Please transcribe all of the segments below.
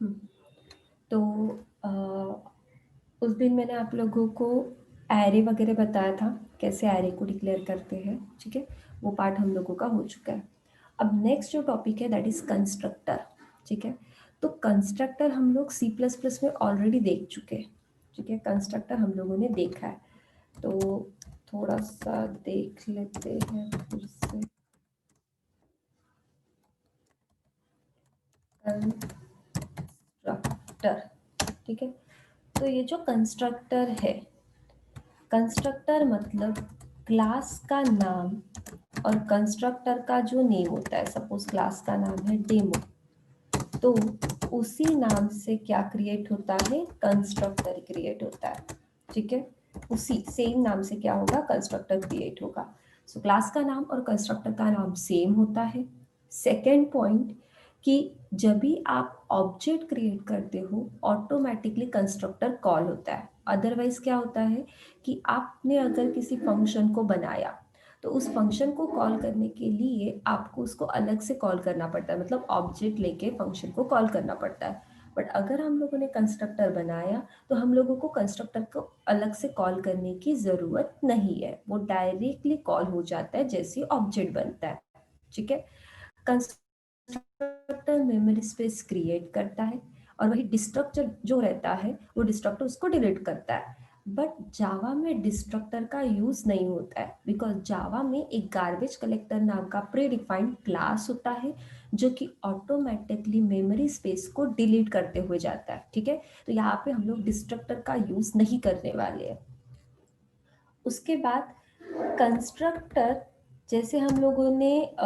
हम्म, तो अ, उस दिन मैंने आप लोगों को एरे वगैरह बताया था, कैसे एरे को डिक्लेयर करते हैं। ठीक है, वो पार्ट हम लोगों का हो चुका है। अब नेक्स्ट जो टॉपिक है दैट इज कंस्ट्रक्टर। ठीक है, तो कंस्ट्रक्टर हम लोग सी प्लस प्लस में ऑलरेडी देख चुके हैं। ठीक है, कंस्ट्रक्टर हम लोगों ने देखा है, तो थोड़ा सा देख लेते हैं फिर से। कंस्ट्रक्टर, ठीक है, तो ये जो कंस्ट्रक्टर है, कंस्ट्रक्टर मतलब क्लास का नाम और कंस्ट्रक्टर का जो नेम होता है। सपोज क्लास का नाम है डेमो, तो उसी नाम से क्या क्रिएट होता है, कंस्ट्रक्टर क्रिएट होता है। ठीक है, उसी सेम नाम से क्या होगा, कंस्ट्रक्टर क्रिएट होगा। सो क्लास का नाम और कंस्ट्रक्टर का नाम सेम होता है। सेकेंड पॉइंट, कि जब भी आप ऑब्जेक्ट क्रिएट करते हो ऑटोमेटिकली कंस्ट्रक्टर कॉल होता है। अदरवाइज क्या होता है कि आपने अगर किसी फंक्शन को बनाया तो उस फंक्शन को कॉल करने के लिए आपको उसको अलग से कॉल करना पड़ता है, मतलब ऑब्जेक्ट लेके फंक्शन को कॉल करना पड़ता है। बट अगर हम लोगों ने कंस्ट्रक्टर बनाया तो हम लोगों को कंस्ट्रक्टर को अलग से कॉल करने की ज़रूरत नहीं है, वो डायरेक्टली कॉल हो जाता है जैसे ऑब्जेक्ट बनता है। ठीक है, कंस्ट्रक्टर मेमोरी स्पेस क्रिएट करता है और वही डिस्ट्रक्टर जो रहता है वो डिस्ट्रक्टर उसको डिलीट करता है। बट जावा में डिस्ट्रक्टर का यूज नहीं होता है, बिकॉज जावा में एक गार्बेज कलेक्टर नाम का प्री डिफाइंड क्लास होता है जो कि ऑटोमेटिकली मेमोरी स्पेस को डिलीट करते हुए जाता है। ठीक है, तो यहाँ पे हम लोग डिस्ट्रक्टर का यूज नहीं करने वाले हैं। उसके बाद कंस्ट्रक्टर, जैसे हम लोगों ने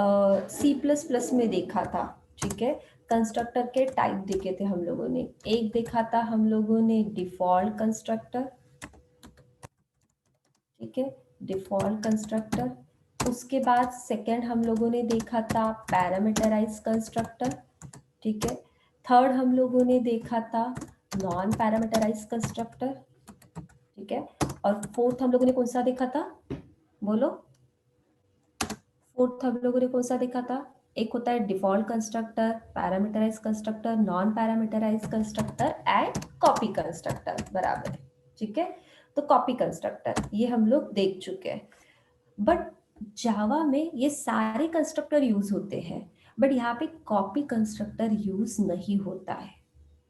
सी प्लस प्लस में देखा था। ठीक है, कंस्ट्रक्टर के टाइप देखे थे हम लोगों ने। एक देखा था हम लोगों ने डिफॉल्ट कंस्ट्रक्टर। ठीक है, डिफॉल्ट कंस्ट्रक्टर। उसके बाद सेकंड हम लोगों ने देखा था पैरामीटराइज कंस्ट्रक्टर। ठीक है, थर्ड हम लोगों ने देखा था नॉन पैरामीटराइज कंस्ट्रक्टर। ठीक है, और फोर्थ हम लोगों ने कौन सा देखा था, बोलो। फोर्थ हम लोगों ने कौन सा देखा था, एक होता है default constructor, parameterize constructor, non parameterize constructor and copy constructor, बराबर है। ठीक है, तो कॉपी कंस्ट्रक्टर ये हम लोग देख चुके हैं। बट जावा में ये सारे कंस्ट्रक्टर यूज होते हैं, बट यहाँ पे कॉपी कंस्ट्रक्टर यूज नहीं होता है।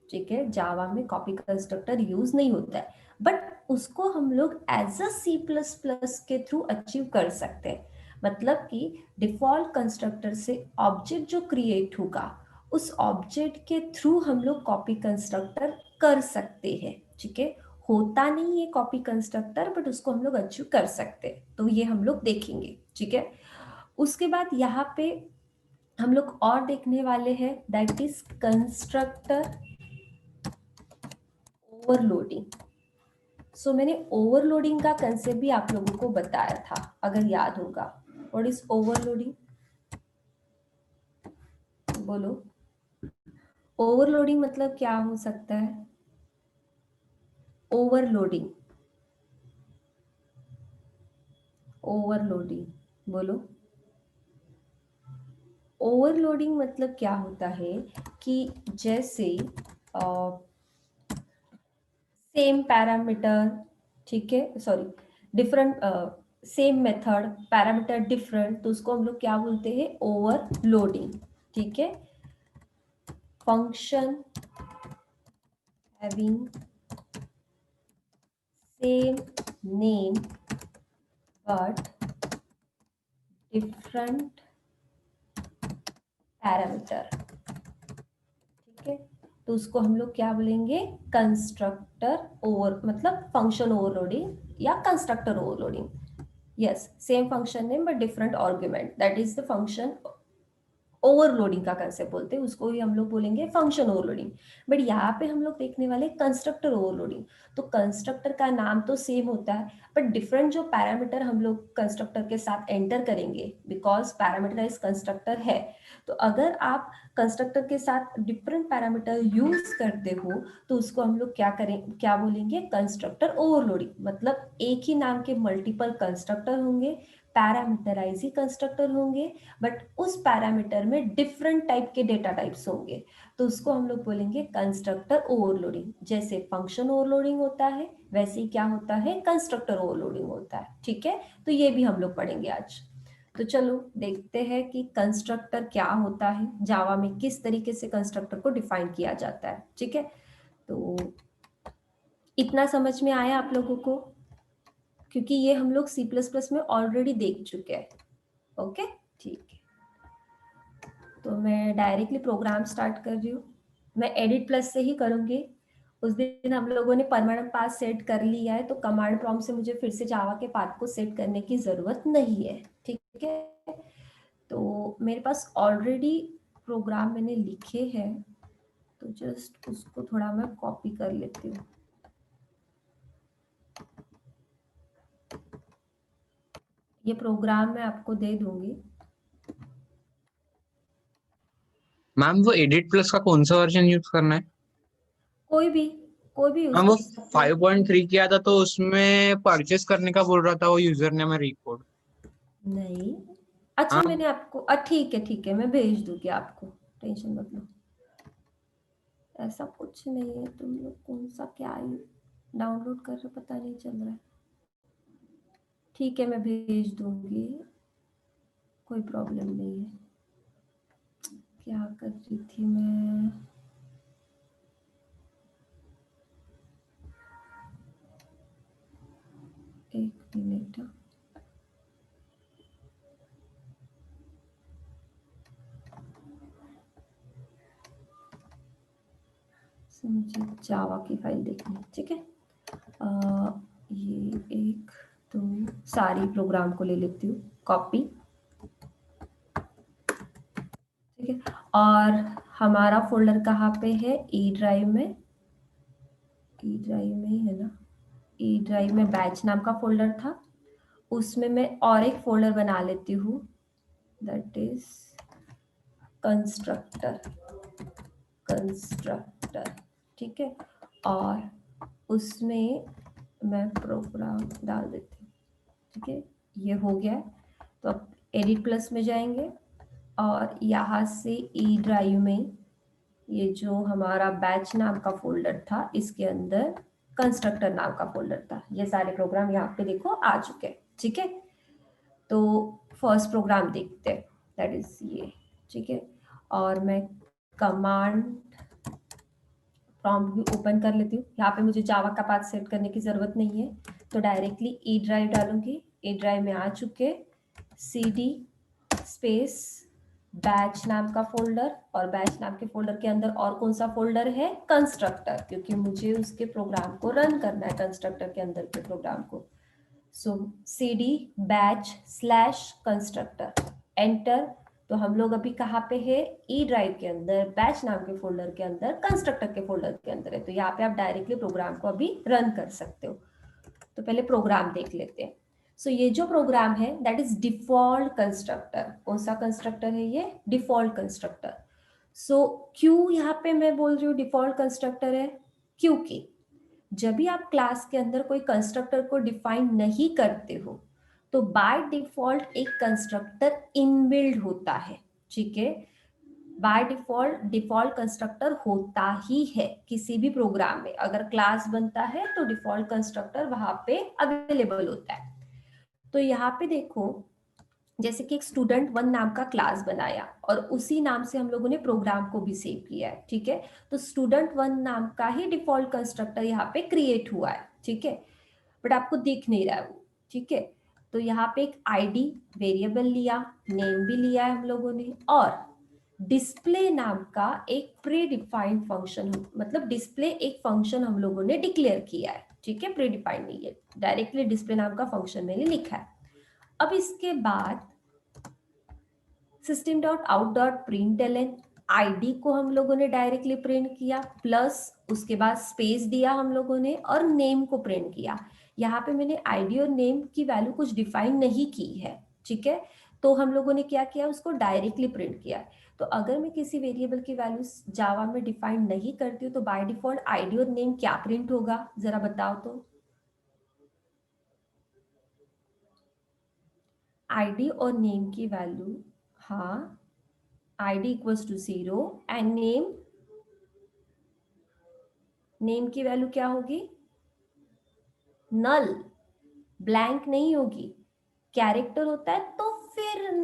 ठीक है, जावा में कॉपी कंस्ट्रक्टर यूज नहीं होता है, बट उसको हम लोग as a C plus plus के थ्रू अचीव कर सकते हैं। मतलब कि डिफॉल्ट कंस्ट्रक्टर से ऑब्जेक्ट जो क्रिएट होगा उस ऑब्जेक्ट के थ्रू हम लोग कॉपी कंस्ट्रक्टर कर सकते हैं। ठीक है, होता नहीं है कॉपी कंस्ट्रक्टर, बट उसको हम लोग अचीव कर सकते हैं, तो ये हम लोग देखेंगे। ठीक है, उसके बाद यहाँ पे हम लोग और देखने वाले हैं दैट इज कंस्ट्रक्टर ओवरलोडिंग। सो मैंने ओवरलोडिंग का कंसेप्ट भी आप लोगों को बताया था, अगर याद होगा। व्हाट इज ओवरलोडिंग, बोलो। ओवरलोडिंग मतलब क्या हो सकता है, ओवरलोडिंग, ओवरलोडिंग, बोलो। ओवरलोडिंग मतलब क्या होता है कि जैसे सेम पैरामीटर, ठीक है, sorry, different, same method parameter different, तो उसको हम लोग क्या बोलते हैं, ओवरलोडिंग। ठीक है, function having same name but different parameter। ठीक है, तो उसको हम लोग क्या बोलेंगे, कंस्ट्रक्टर ओवर, मतलब फंक्शन ओवरलोडिंग या constructor overloading. Yes, same function name but different argument, that is the function overloading का कंसेप्ट बोलते हैं, उसको ही हम लोग बोलेंगे फंक्शन ओवरलोडिंग। बट यहाँ पे हम लोग देखने वाले कंस्ट्रक्टर ओवरलोडिंग। तो कंस्ट्रक्टर का नाम तो सेम होता है, बट डिफरेंट जो पैरामीटर हम लोग कंस्ट्रक्टर के साथ एंटर करेंगे, बिकॉज पैरामीटराइज कंस्ट्रक्टर है। तो अगर आप कंस्ट्रक्टर के साथ डिफरेंट पैरामीटर यूज करते हो तो उसको हम लोग क्या करें, क्या बोलेंगे, कंस्ट्रक्टर ओवरलोडिंग। मतलब एक ही नाम के मल्टीपल कंस्ट्रक्टर होंगे, पैरामीटराइज ही कंस्ट्रक्टर होंगे, बट उस पैरामीटर में डिफरेंट टाइप के डेटा टाइप्स होंगे, तो उसको हम लोग बोलेंगे कंस्ट्रक्टर ओवरलोडिंग। जैसे फंक्शन ओवरलोडिंग होता है, वैसे ही क्या होता है, कंस्ट्रक्टर ओवरलोडिंग होता है। ठीक है, तो ये भी हम लोग पढ़ेंगे आज। तो चलो देखते हैं कि कंस्ट्रक्टर क्या होता है, जावा में किस तरीके से कंस्ट्रक्टर को डिफाइन किया जाता है। ठीक है, तो इतना समझ में आया आप लोगों को, क्योंकि ये हम लोग सी प्लस प्लस में ऑलरेडी देख चुके हैं। ओके, ठीक है, तो मैं डायरेक्टली प्रोग्राम स्टार्ट कर रही हूँ। मैं एडिट प्लस से ही करूँगी। उस दिन हम लोगों ने परमानेंट पाथ सेट कर लिया है, तो कमांड प्रॉम्प्ट से मुझे फिर से जावा के पाथ को सेट करने की ज़रूरत नहीं है। ठीक है, तो मेरे पास ऑलरेडी प्रोग्राम मैंने लिखे हैं, तो जस्ट उसको थोड़ा मैं कॉपी कर लेती हूँ। ये प्रोग्राम मैं आपको दे दूंगी। मैम वो एडिट प्लस का कौन सा वर्जन यूज करना है? कोई भी यूज मैम वो कर सकते हो। 5.3 किया था, तो उसमें परचेस करने का बोल रहा था वो यूजर ने, मैं रिकॉर्ड। नहीं, अच्छा हाँ मैंने आपको ठीक है, मैं भेज दूंगी आपको, टेंशन मत लो। ऐसा कुछ नहीं है, तुम लोग कौन सा क्या डाउनलोड कर रहे हो पता नहीं चल रहा है। ठीक है, मैं भेज दूंगी, कोई प्रॉब्लम नहीं है। क्या कर रही थी मैं, एक मिनट। मुझे जावा की फाइल देखनी है। ठीक है, ये एक तो सारी प्रोग्राम को ले लेती हूँ कॉपी। ठीक है, और हमारा फोल्डर कहाँ पे है, ई ड्राइव में, ई ड्राइव में ही है ना। ई ड्राइव में बैच नाम का फोल्डर था, उसमें मैं और एक फोल्डर बना लेती हूँ, दैट इज कंस्ट्रक्टर। ठीक है, और उसमें मैं प्रोग्राम डाल देती हूँ। ठीक है, ये हो गया। तो अब एडिट प्लस में जाएंगे, और यहाँ से ई ड्राइव में ये जो हमारा बैच नाम का फोल्डर था, इसके अंदर कंस्ट्रक्टर नाम का फोल्डर था। ये सारे प्रोग्राम यहाँ पे देखो आ चुके हैं। ठीक है, तो फर्स्ट प्रोग्राम देखते हैं, दैट इज ये। ठीक है, और मैं कमांड प्रॉम्प्ट भी ओपन कर लेती हूँ। यहाँ पे मुझे जावा का पाथ सेट करने की जरूरत नहीं है, तो डायरेक्टली ई ड्राइव डालूंगी। ई ड्राइव में आ चुके cd स्पेस बैच नाम का फोल्डर, और बैच नाम के फोल्डर के अंदर और कौन सा फोल्डर है, कंस्ट्रक्टर, क्योंकि मुझे उसके प्रोग्राम को रन करना है, कंस्ट्रक्टर के अंदर के प्रोग्राम को। सो cd batch slash constructor, enter. तो हम लोग अभी कहाँ पे है, ई ड्राइव के अंदर बैच नाम के फोल्डर के अंदर, कंस्ट्रक्टर के फोल्डर के अंदर है। तो यहाँ पे आप डायरेक्टली प्रोग्राम को अभी रन कर सकते हो। तो पहले प्रोग्राम देख लेते हैं। सो ये जो प्रोग्राम है दैट इज डिफॉल्ट कंस्ट्रक्टर। कौन सा कंस्ट्रक्टर है ये, डिफॉल्ट कंस्ट्रक्टर। सो क्यों यहाँ पे मैं बोल रही हूँ डिफॉल्ट कंस्ट्रक्टर है, क्योंकि जब भी आप क्लास के अंदर कोई कंस्ट्रक्टर को डिफाइन नहीं करते हो, तो बाय डिफॉल्ट एक कंस्ट्रक्टर इनबिल्ड होता है। ठीक है, बाय डिफॉल्ट डिफॉल्ट कंस्ट्रक्टर होता ही है किसी भी प्रोग्राम में। अगर क्लास बनता है तो डिफॉल्ट कंस्ट्रक्टर वहां पे अवेलेबल होता है। तो यहाँ पे देखो, जैसे कि एक स्टूडेंट वन नाम का क्लास बनाया, और उसी नाम से हम लोगों ने प्रोग्राम को भी सेव किया है। ठीक है, तो स्टूडेंट वन नाम का ही डिफॉल्ट कंस्ट्रक्टर यहाँ पे क्रिएट हुआ है। ठीक है, बट आपको दिख नहीं रहा है वो। ठीक है, तो यहाँ पे एक आईडी वेरिएबल लिया, नेम भी लिया है हम लोगों ने, और डिस्प्ले नाम का एक प्री डिफाइंड फंक्शन, मतलब डिस्प्ले एक फंक्शन हम लोगों ने डिक्लेयर किया है। ठीक है, प्री डिफाइंड नहीं है, डायरेक्टली डिस्प्ले नाम का फंक्शन मैंने लिखा है। अब इसके बाद system dot out dot println, ID को हम लोगों ने डायरेक्टली प्रिंट किया, प्लस उसके बाद स्पेस दिया हम लोगों ने, और नेम को प्रिंट किया। यहाँ पे मैंने आईडी और नेम की वैल्यू कुछ डिफाइन नहीं की है। ठीक है, तो हम लोगों ने क्या किया, उसको डायरेक्टली प्रिंट किया। तो अगर मैं किसी वेरिएबल की वैल्यू जावा में डिफाइन नहीं करती हूँ, तो बाय डिफॉल्ट आईडी और नेम क्या प्रिंट होगा, जरा बताओ तो। आईडी और नेम की वैल्यू, हाँ, ID equals to 0 and name की वैल्यू क्या होगी? नल, ब्लैंक नहीं होगी। कैरेक्टर होता है तो फिर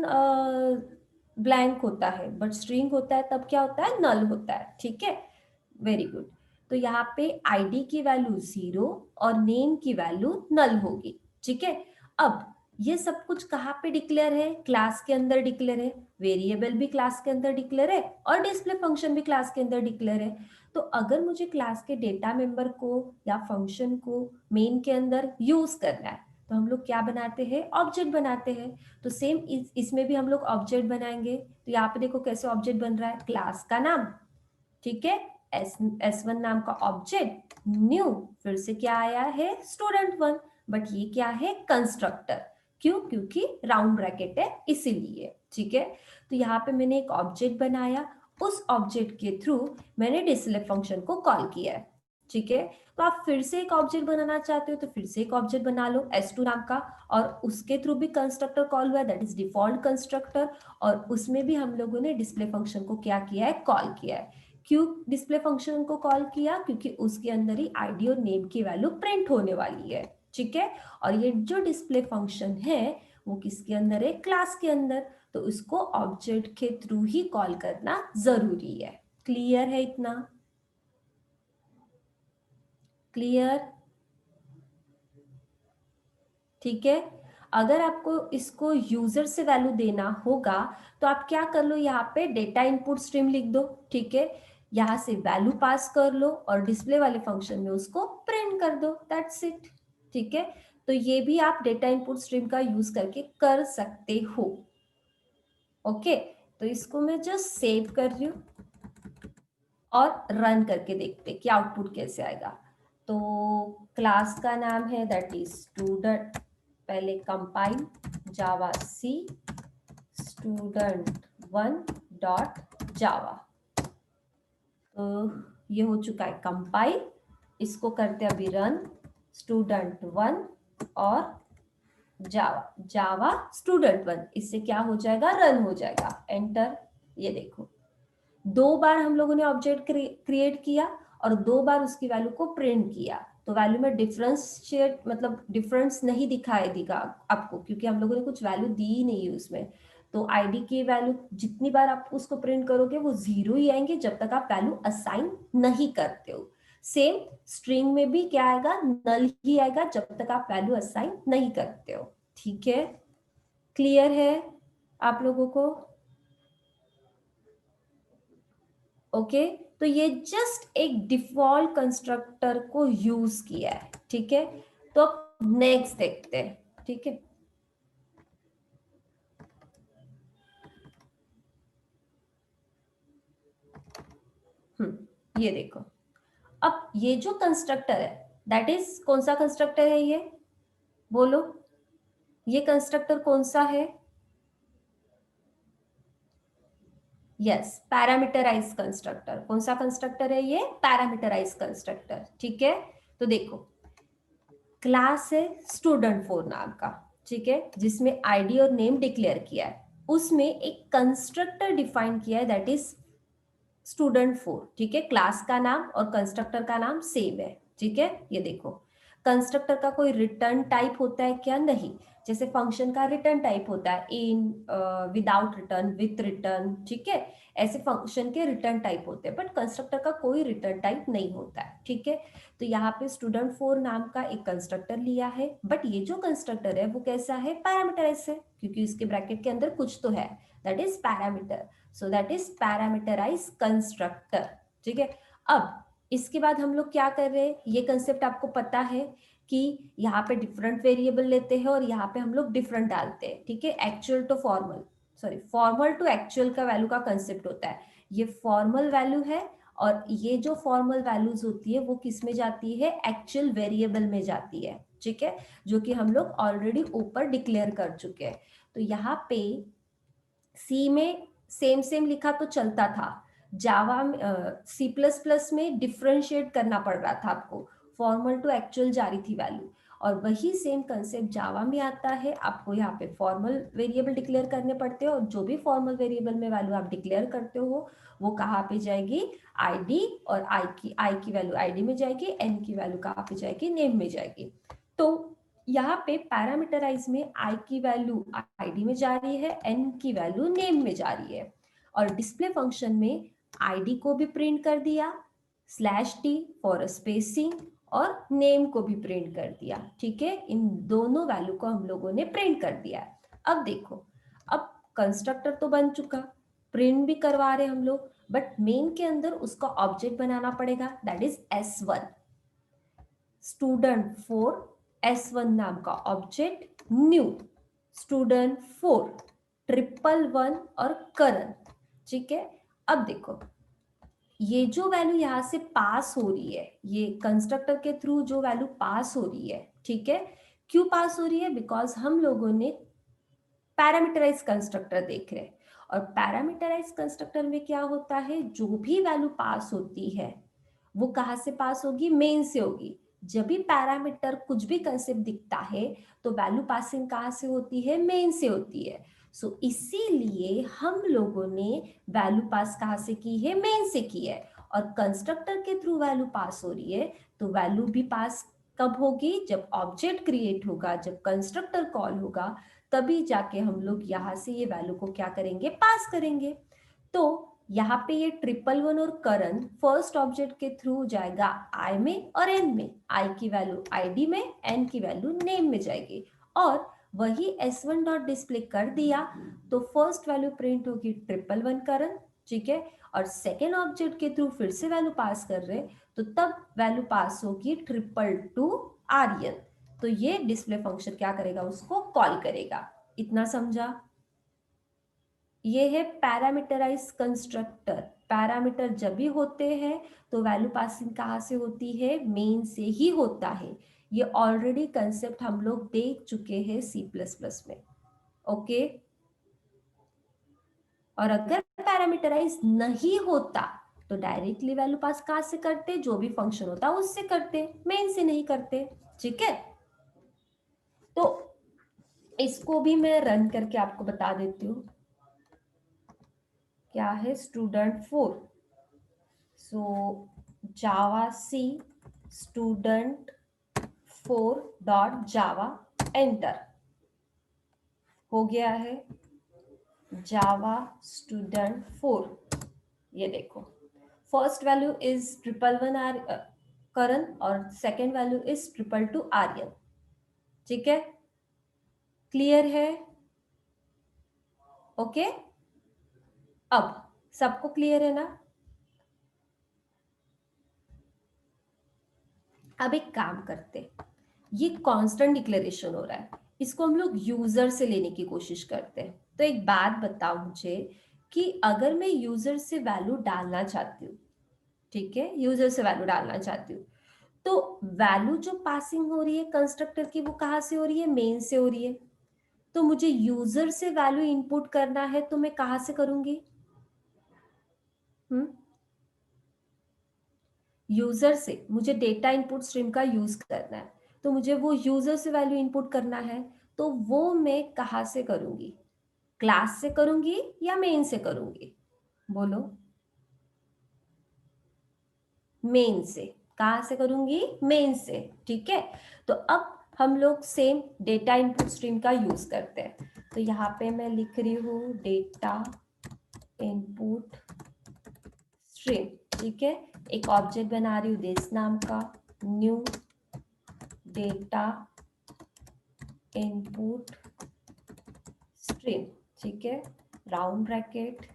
ब्लैंक होता है, बट स्ट्रिंग होता है तब क्या होता है? नल होता है। ठीक है, वेरी गुड। तो यहाँ पे आईडी की वैल्यू 0 और नेम की वैल्यू नल होगी। ठीक है, अब ये सब कुछ कहाँ पे डिक्लेयर है? क्लास के अंदर डिक्लेयर है, वेरिएबल भी क्लास के अंदर डिक्लेयर है और डिस्प्ले फंक्शन भी क्लास के अंदर डिक्लेयर है। तो अगर मुझे क्लास के डेटा मेंबर को या फंक्शन को मेन के अंदर यूज करना है तो हम लोग क्या बनाते हैं? ऑब्जेक्ट बनाते हैं। तो सेम इसमें भी हम लोग ऑब्जेक्ट बनाएंगे। तो यहाँ पे देखो कैसे ऑब्जेक्ट बन रहा है, क्लास का नाम, ठीक है, S1 नाम का ऑब्जेक्ट, न्यू, फिर से क्या आया है? स्टूडेंट1। बट ये क्या है? कंस्ट्रक्टर। क्यों? क्योंकि राउंड ब्रैकेट है इसीलिए। ठीक है, तो यहाँ पे मैंने एक ऑब्जेक्ट बनाया, उस ऑब्जेक्ट के थ्रू मैंने डिस्प्ले फंक्शन को कॉल किया है। ठीक है, तो आप फिर से एक ऑब्जेक्ट बनाना चाहते हो तो फिर से एक ऑब्जेक्ट बना लो S2 नाम का, और उसके थ्रू भी कंस्ट्रक्टर कॉल हुआ है, दैट इज डिफॉल्ट कंस्ट्रक्टर, और उसमें भी हम लोगों ने डिस्प्ले फंक्शन को क्या किया है? कॉल किया है। क्यों डिस्प्ले फंक्शन को कॉल किया? क्योंकि उसके अंदर ही आईडी और नेम की वैल्यू प्रिंट होने वाली है। ठीक है, और ये जो डिस्प्ले फंक्शन है वो किसके अंदर है? क्लास के अंदर। तो इसको ऑब्जेक्ट के थ्रू ही कॉल करना जरूरी है। क्लियर है इतना? क्लियर? ठीक है, अगर आपको इसको यूजर से वैल्यू देना होगा तो आप क्या कर लो, यहाँ पे डेटा इनपुट स्ट्रीम लिख दो। ठीक है, यहाँ से वैल्यू पास कर लो और डिस्प्ले वाले फंक्शन में उसको प्रिंट कर दो, दैट्स इट। ठीक है, तो ये भी आप डेटा इनपुट स्ट्रीम का यूज करके कर सकते हो। ओके, तो इसको मैं जस्ट सेव कर रही हूँ और रन करके देखते कि आउटपुट कैसे आएगा। तो क्लास का नाम है दैट इज स्टूडेंट, पहले कंपाइल जावा सी student1 डॉट जावा। तो ये हो चुका है कंपाइल, इसको करते अभी रन, student1 और जावा, जावा student1, इससे क्या हो जाएगा? रन हो जाएगा। एंटर, ये देखो 2 बार हम लोगों ने ऑब्जेक्ट क्रिएट किया और 2 बार उसकी वैल्यू को प्रिंट किया। तो वैल्यू में डिफरेंशिएट मतलब डिफरेंस नहीं दिखाई देगा आपको, क्योंकि हम लोगों ने कुछ वैल्यू दी ही नहीं है उसमें। तो आईडी की वैल्यू जितनी बार आप उसको प्रिंट करोगे वो 0 ही आएंगे जब तक आप वैल्यू असाइन नहीं करते हो। सेम स्ट्रिंग में भी क्या आएगा? नल ही आएगा जब तक आप वैल्यू असाइन नहीं करते हो। ठीक है, क्लियर है आप लोगों को? ओके, तो ये जस्ट एक डिफॉल्ट कंस्ट्रक्टर को यूज किया है। ठीक है, तो अब नेक्स्ट देखते हैं। ठीक है, ये देखो, अब ये जो कंस्ट्रक्टर है दैट इज कौन सा कंस्ट्रक्टर है? ये बोलो, ये कंस्ट्रक्टर कौन सा है? Yes, parameterize constructor. कौन सा कंस्ट्रक्टर है ये? Parameterize constructor. ठीक है, तो देखो क्लास है स्टूडेंट4 नाम का, ठीक है, जिसमें आईडी और नेम डिक्लेयर किया है, उसमें एक कंस्ट्रक्टर डिफाइन किया है दैट इज स्टूडेंट4। ठीक है, क्लास का नाम और कंस्ट्रक्टर का नाम सेम है। ठीक है, ये देखो कंस्ट्रक्टर का कोई रिटर्न टाइप होता है क्या? नहीं। जैसे फंक्शन का रिटर्न टाइप होता है इन, विदाउट रिटर्न, विथ रिटर्न, ठीक है, ऐसे फंक्शन के रिटर्न टाइप होते हैं, बट कंस्ट्रक्टर का कोई रिटर्न टाइप नहीं होता है। ठीक है, तो यहाँ पे स्टूडेंट4 नाम का एक कंस्ट्रक्टर लिया है, बट ये जो कंस्ट्रक्टर है वो कैसा है? पैरामीटराइज है, क्योंकि इसके ब्रैकेट के अंदर कुछ तो है, that is parameter. So that is parameterize constructor. ठीक है, अब इसके बाद हम लोग क्या कर रहे हैं? ये कंसेप्ट आपको पता है कि यहाँ पे डिफरेंट वेरिएबल लेते हैं और यहाँ पे हम लोग डिफरेंट डालते हैं। ठीक है, actual to formal, sorry formal to actual का वैल्यू का कंसेप्ट होता है। ये फॉर्मल वैल्यू है और ये जो फॉर्मल वैल्यूज होती है वो किस में जाती है? एक्चुअल वेरिएबल में जाती है। ठीक है, जो कि हम लोग ऑलरेडी ऊपर डिक्लेयर कर चुके हैं। तो यहाँ पे सी में सेम सेम लिखा तो चलता था, जावा C++ में डिफरेंशिएट करना पड़ रहा था आपको, फॉर्मल टू एक्चुअल जा रही थी वैल्यू, और वही सेम कंसेप्ट जावा में आता है। आपको यहाँ पे फॉर्मल वेरिएबल डिक्लेयर करने पड़ते हो और जो भी फॉर्मल वेरिएबल में वैल्यू आप डिक्लेयर करते हो वो कहाँ पे जाएगी, आईडी, और आई की वैल्यू आईडी में जाएगी, एन की वैल्यू कहाँ पे जाएगी, नेम में जाएगी। तो यहाँ पे पैरामीटराइज में आई की वैल्यू आईडी में जा रही है, एन की वैल्यू नेम में जा रही है। और डिस्प्ले फंक्शन में आईडी को भी प्रिंट कर दिया, /t फॉर स्पेसिंग, और नेम को भी प्रिंट कर दिया। ठीक है, इन दोनों वैल्यू को हम लोगों ने प्रिंट कर दिया। अब देखो, अब कंस्ट्रक्टर तो बन चुका, प्रिंट भी करवा रहे हम लोग, बट मेन के अंदर उसका ऑब्जेक्ट बनाना पड़ेगा, that is S1, student4 S1 नाम का ऑब्जेक्ट, न्यू student4 111 और करण। ठीक है, अब देखो ये जो वैल्यू यहाँ से पास हो रही है, ये कंस्ट्रक्टर के थ्रू जो वैल्यू पास हो रही है, ठीक है, क्यों पास हो रही है, बिकॉज हम लोगों ने पैरामीटराइज कंस्ट्रक्टर देख रहे हैं। और पैरामीटराइज कंस्ट्रक्टर में क्या होता है, जो भी वैल्यू पास होती है वो कहाँ से पास होगी, मेन से होगी। जब भी पैरामीटर कुछ भी कंसेप्ट दिखता है तो वैल्यू पासिंग कहाँ से होती है, मेन से होती है। सो इसीलिए हम लोगों ने वैल्यू पास कहाँ से की है, मेन से की है। और कंस्ट्रक्टर के थ्रू वैल्यू पास हो रही है, तो वैल्यू भी पास कब होगी, जब ऑब्जेक्ट क्रिएट होगा, जब कंस्ट्रक्टर कॉल होगा, तभी जाके हम लोग यहाँ से ये वैल्यू को क्या करेंगे, पास करेंगे। तो यहाँ पे ये 111 और करण फर्स्ट ऑब्जेक्ट के थ्रू जाएगा आई में और एन में, आई की वैल्यू आईडी में, एन की वैल्यू नेम में जाएगी। और वही S1 डॉट डिस्प्ले कर दिया तो फर्स्ट वैल्यू प्रिंट होगी 111 करण, ठीक है, और सेकेंड ऑब्जेक्ट के थ्रू फिर से वैल्यू पास कर रहे तो तब वैल्यू पास होगी 222 आर्यन। तो ये डिस्प्ले फंक्शन क्या करेगा, उसको कॉल करेगा। इतना समझा। ये है पैरामीटराइज कंस्ट्रक्टर। पैरामीटर जब भी होते हैं तो वैल्यू पासिंग कहाँ से होती है, मेन से ही होता है। ये ऑलरेडी कंसेप्ट हम लोग देख चुके हैं C++ में। ओके, और अगर पैरामीटराइज नहीं होता तो डायरेक्टली वैल्यू पास कहाँ से करते, जो भी फंक्शन होता उससे करते, मेन से नहीं करते। ठीक है, तो इसको भी मैं रन करके आपको बता देती हूँ। क्या है, student4, सो javac student4.java, एंटर हो गया है java student4। ये देखो, फर्स्ट वैल्यू इज 111 करण और सेकेंड वैल्यू इज 222 आर्यन। ठीक है, क्लियर है, ओके। अब सबको क्लियर है ना। अब एक काम करते, ये कांस्टेंट डिक्लेरेशन हो रहा है, इसको हम लोग यूजर से लेने की कोशिश करते हैं। तो एक बात बताओ मुझे कि अगर मैं यूजर से वैल्यू डालना चाहती हूँ, ठीक है, यूजर से वैल्यू डालना चाहती हूँ, तो वैल्यू जो पासिंग हो रही है कंस्ट्रक्टर की वो कहाँ से हो रही है, मेन से हो रही है। तो मुझे यूजर से वैल्यू इनपुट करना है तो मैं कहाँ से करूंगी, यूजर से मुझे डेटा इनपुट स्ट्रीम का यूज करना है, तो मुझे वो यूजर से वैल्यू इनपुट करना है, तो वो मैं कहाँ से करूंगी, क्लास से करूंगी या मेन से करूंगी, बोलो। मेन से, कहाँ से करूंगी, मेन से। ठीक है, तो अब हम लोग सेम डेटा इनपुट स्ट्रीम का यूज करते हैं। तो यहाँ पे मैं लिख रही हूँ डेटा इनपुट स्ट्रीम। ठीक है, एक ऑब्जेक्ट बना रही हूँ दिस नाम का, न्यू डेटा इनपुट स्ट्रीम। ठीक है, round bracket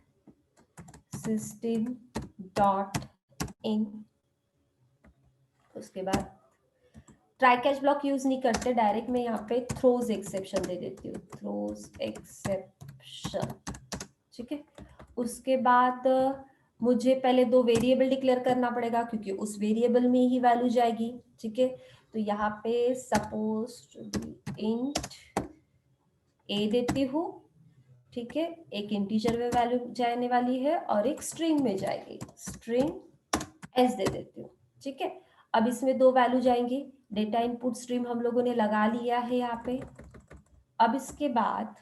system dot in, उसके बाद ट्राई कैच ब्लॉक यूज नहीं करते, डायरेक्ट मैं यहाँ पे थ्रोज एक्सेप्शन दे देती हूँ, थ्रोज एक्सेप्शन। ठीक है, उसके बाद मुझे पहले दो वेरिएबल डिक्लेयर करना पड़ेगा क्योंकि उस वेरिएबल में ही वैल्यू जाएगी। ठीक है, तो यहाँ पे सपोज इंट ए देती हूँ। ठीक है, एक इंटीजर में वैल्यू जाने वाली है और एक स्ट्रिंग में जाएगी, स्ट्रिंग एस दे देती हूँ। ठीक है, अब इसमें 2 वैल्यू जाएंगी, डेटा इनपुट स्ट्रीम हम लोगों ने लगा लिया है यहाँ पे। अब इसके बाद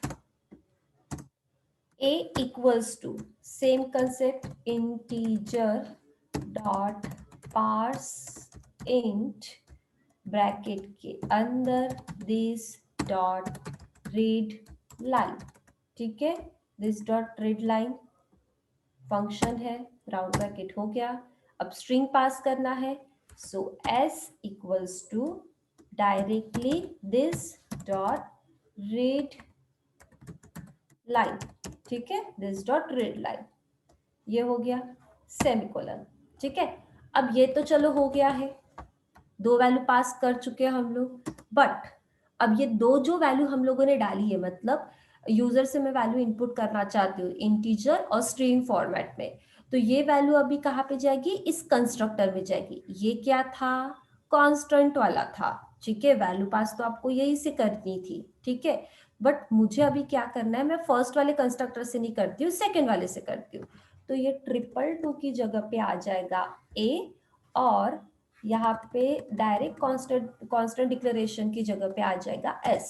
a equals to same concept, integer dot parse int bracket के अंदर दिस डॉट रीड लाइन, ठीक है, this dot read line function है, राउंड ब्रैकेट हो गया। अब स्ट्रिंग पास करना है, so s equals to directly this dot read line, ठीक है, दिस डॉट रीड लाइन, ये हो गया सेमीकोलन, ठीक है। अब ये तो चलो हो गया है, 2 वैल्यू पास कर चुके हैं हम लोग, बट अब ये 2 जो वैल्यू हम लोगों ने डाली है, मतलब यूजर से मैं वैल्यू इनपुट करना चाहती हूँ इंटीजर और स्ट्रिंग फॉर्मेट में, तो ये वैल्यू अभी कहाँ पे जाएगी, इस कंस्ट्रक्टर में जाएगी। ये क्या था, कांस्टेंट वाला था, ठीक है, वैल्यू पास तो आपको यही से करनी थी, ठीक है, बट मुझे अभी क्या करना है, मैं फर्स्ट वाले कंस्ट्रक्टर से नहीं करती हूँ, सेकेंड वाले से करती हूँ। तो ये 222 की जगह पे आ जाएगा a, और यहाँ पे डायरेक्ट कांस्टेंट डिक्लेरेशन की जगह पे आ जाएगा s,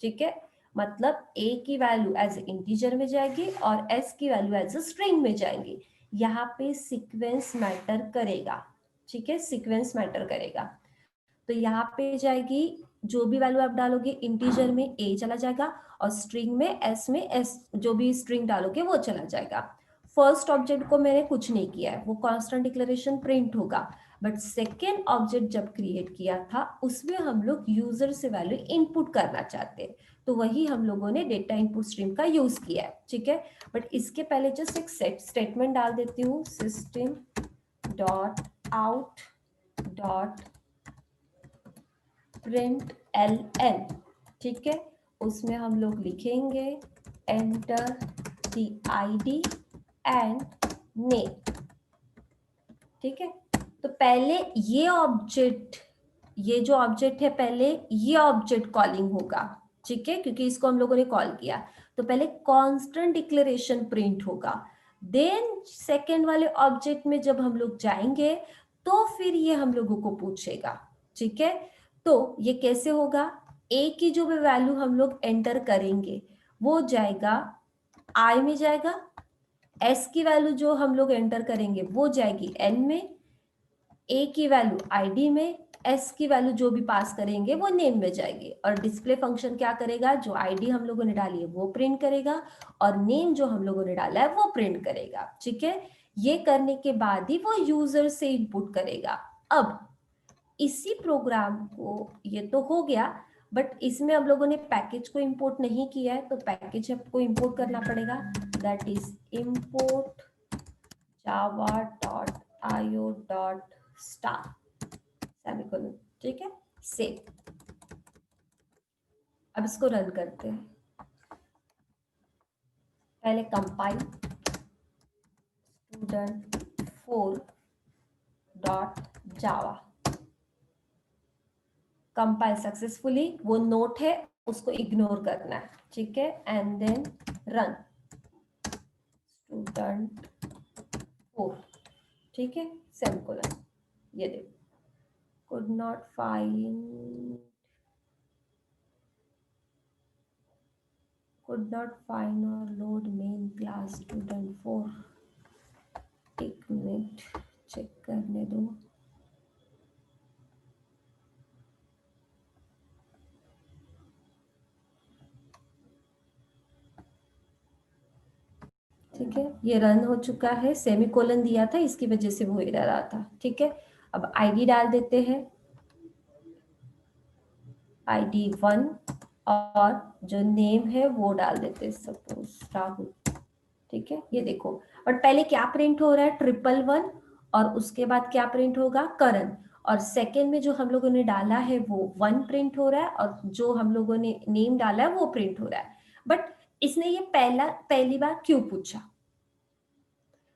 ठीक है, मतलब a की वैल्यू एज इंटीजर में जाएगी और s की वैल्यू एज स्ट्रिंग में जाएंगी। यहाँ पे सीक्वेंस मैटर करेगा, ठीक है, सीक्वेंस मैटर करेगा। तो यहाँ पे जाएगी, जो भी वैल्यू आप डालोगे इंटीजर में a चला जाएगा और स्ट्रिंग में s जो भी स्ट्रिंग डालोगे वो चला जाएगा। फर्स्ट ऑब्जेक्ट को मैंने कुछ नहीं किया है, वो कांस्टेंट डिक्लेरेशन प्रिंट होगा, बट सेकेंड ऑब्जेक्ट जब क्रिएट किया था उसमें हम लोग यूजर से वैल्यू इनपुट करना चाहते हैं, तो वही हम लोगों ने डेटा इनपुट स्ट्रीम का यूज किया है, ठीक है। बट इसके पहले जस्ट एक सेट स्टेटमेंट डाल देती हूँ, system dot out dot print L N, ठीक है, उसमें हम लोग लिखेंगे enter the ID and name, ठीक है। तो पहले ये ऑब्जेक्ट, ये जो ऑब्जेक्ट है पहले ये ऑब्जेक्ट कॉलिंग होगा, ठीक है, क्योंकि इसको हम लोगों ने कॉल किया, तो पहले कांस्टेंट डिक्लेरेशन प्रिंट होगा, देन सेकेंड वाले ऑब्जेक्ट में जब हम लोग जाएंगे तो फिर ये हम लोगों को पूछेगा, ठीक है। तो ये कैसे होगा, a की जो भी वैल्यू हम लोग एंटर करेंगे वो जाएगा i में जाएगा, s की वैल्यू जो हम लोग एंटर करेंगे वो जाएगी n में, a की वैल्यू id में, s की वैल्यू जो भी पास करेंगे वो नेम में जाएगी, और डिस्प्ले फंक्शन क्या करेगा, जो id हम लोगों ने डाली है वो प्रिंट करेगा और नेम जो हम लोगों ने डाला है वो प्रिंट करेगा, ठीक है। ये करने के बाद ही वो यूजर से इनपुट करेगा। अब इसी प्रोग्राम को, ये तो हो गया, बट इसमें अब लोगों ने पैकेज को इंपोर्ट नहीं किया है, तो पैकेज आपको इंपोर्ट करना पड़ेगा, that is import java.io.star semicolon, ठीक है, सेव। अब इसको रन करते हैं, पहले कंपाइल student4.java, कंपाइल सक्सेसफुली, वो नोट है उसको इग्नोर करना है, ठीक है, एंड देन रन student4, ठीक है, सेमीकोलन, ये देखो could not find or load main class student4, एक मिनट चेक करने दो, ठीक है, ये रन हो चुका है, सेमीकोलन दिया था इसकी वजह से वो एरर आ रहा था, ठीक है। अब आईडी डाल देते हैं, आईडी 1, और जो नेम है वो डाल देते हैं, सपोज राहुल, ठीक है, ये देखो। और पहले क्या प्रिंट हो रहा है, 111, और उसके बाद क्या प्रिंट होगा, करण, और सेकेंड में जो हम लोगों ने डाला है वो 1 प्रिंट हो रहा है, और जो हम लोगों ने नेम डाला है वो प्रिंट हो रहा है। बट इसने ये पहली बार क्यों पूछा,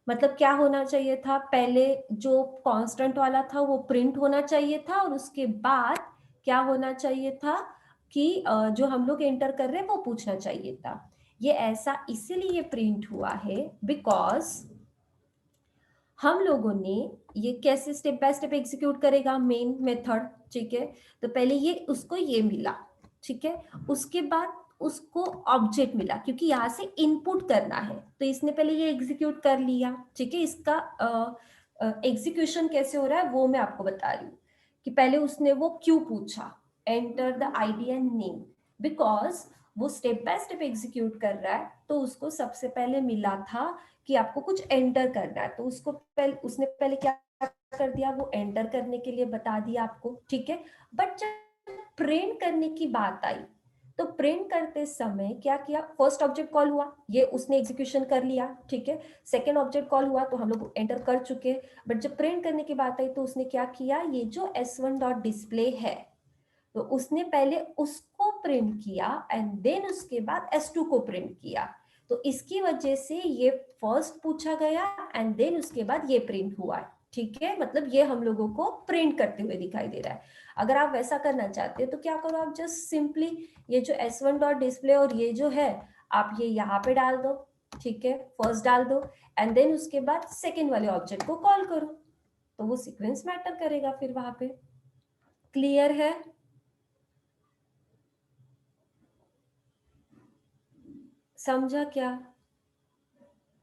मतलब क्या होना चाहिए था, पहले जो कांस्टेंट वाला था वो प्रिंट होना चाहिए था, और उसके बाद क्या होना चाहिए था कि जो हम लोग एंटर कर रहे हैं वो पूछना चाहिए था। ये ऐसा इसीलिए प्रिंट हुआ है बिकॉज हम लोगों ने ये कैसे स्टेप बाय स्टेप एग्जीक्यूट करेगा, मेन मेथड, ठीक है। तो पहले ये उसको ये मिला, ठीक है। उसके बाद उसको ऑब्जेक्ट मिला, क्योंकि यहाँ से इनपुट करना है, तो इसने पहले ये एग्जीक्यूट कर लिया, ठीक है। इसका एग्जीक्यूशन कैसे हो रहा है वो मैं आपको बता रही हूँ। कि पहले उसने वो क्यों पूछा, enter the ID and name, because वो स्टेप बाय स्टेप एग्जीक्यूट कर रहा है, तो उसको सबसे पहले मिला था कि आपको कुछ एंटर करना है, तो उसको पहले उसने पहले क्या कर दिया, वो एंटर करने के लिए बता दिया आपको, ठीक है। बट जब प्रिंट करने की बात आई, तो प्रिंट करते समय क्या किया, फर्स्ट ऑब्जेक्ट कॉल हुआ, ये उसने एग्जीक्यूशन कर लिया, ठीक है। सेकेंड ऑब्जेक्ट कॉल हुआ तो हम लोग एंटर कर चुके। बट जब प्रिंट करने की बात आई तो उसने क्या किया, ये जो s1 डॉट डिस्प्ले है, तो उसने पहले उसको प्रिंट किया एंड देन उसके बाद s2 को प्रिंट किया। तो इसकी वजह से ये फर्स्ट पूछा गया एंड देन उसके बाद ये प्रिंट हुआ, ठीक है। मतलब ये हम लोगों को प्रिंट करते हुए दिखाई दे रहा है। अगर आप वैसा करना चाहते हो तो क्या करो, आप जस्ट सिंपली ये जो s1 डॉट डिस्प्ले और ये जो है आप ये यहाँ पे डाल दो, ठीक है, फर्स्ट डाल दो एंड देन उसके बाद सेकेंड वाले ऑब्जेक्ट को कॉल करो, तो वो सीक्वेंस मैटर करेगा फिर वहां पे। क्लियर है? समझा क्या?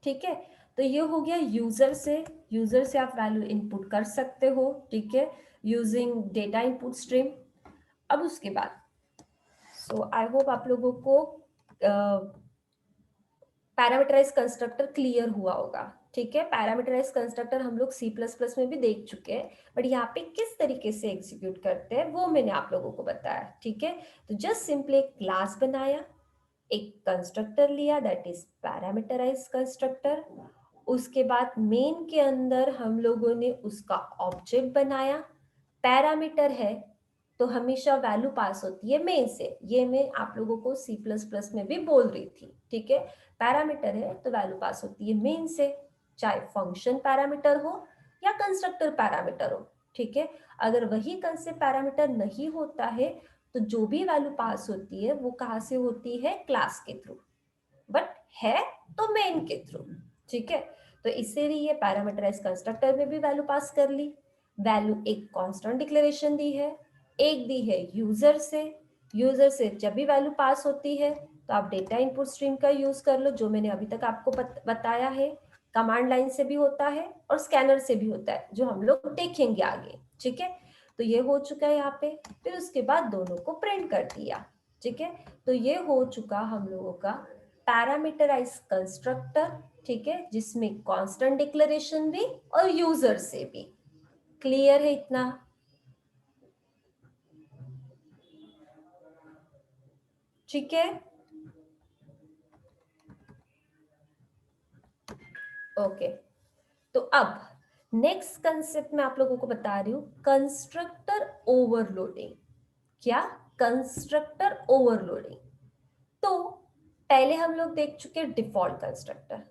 ठीक है। तो ये हो गया यूजर से, यूजर से आप वैल्यू इनपुट कर सकते हो, ठीक है, यूजिंग डेटा इनपुट स्ट्रीम। अब उसके बाद सो आई होप आप लोगों को पैरामीटराइज कंस्ट्रक्टर क्लियर हुआ होगा, ठीक है। पैरामीटराइज कंस्ट्रक्टर हम लोग C++ में भी देख चुके हैं, बट यहाँ पे किस तरीके से एग्जीक्यूट करते हैं वो मैंने आप लोगों को बताया, ठीक है। तो जस्ट सिंपली एक क्लास बनाया, एक कंस्ट्रक्टर लिया दैट इज पैरामीटराइज कंस्ट्रक्टर। उसके बाद मेन के अंदर हम लोगों ने उसका ऑब्जेक्ट बनाया, पैरामीटर है तो हमेशा वैल्यू पास होती है मेन से, ये मैं आप लोगों को C++ में भी बोल रही थी, ठीक है। पैरामीटर है तो वैल्यू पास होती है मेन से, चाहे फंक्शन पैरामीटर हो या कंस्ट्रक्टर पैरामीटर हो, ठीक है। अगर वही कंसेप्ट पैरामीटर नहीं होता है तो जो भी वैल्यू पास होती है वो कहाँ से होती है, क्लास के थ्रू, बट है तो मेन के थ्रू, ठीक है। तो इससे भी ये पैरामीटराइज कंस्ट्रक्टर में भी वैल्यू पास कर ली, वैल्यू एक कांस्टेंट डिक्लेरेशन दी है, एक दी है यूजर से, यूजर से जब भी वैल्यू पास होती है तो आप डेटा इनपुट स्ट्रीम का यूज कर लो, जो मैंने अभी तक आपको बताया है। कमांड लाइन से भी होता है और स्कैनर से भी होता है, जो हम लोग देखेंगे आगे, ठीक है। तो ये हो चुका है यहाँ पे, फिर उसके बाद दोनों को प्रिंट कर दिया, ठीक है। तो ये हो चुका हम लोगों का पैरामीटराइज कंस्ट्रक्टर, ठीक है, जिसमें कांस्टेंट डिक्लेरेशन भी और यूजर से भी। क्लियर है इतना? ठीक है, ओके। तो अब नेक्स्ट कंसेप्ट मैं आप लोगों को बता रही हूं, कंस्ट्रक्टर ओवरलोडिंग। क्या? Constructor overloading. तो पहले हम लोग देख चुके डिफॉल्ट कंस्ट्रक्टर,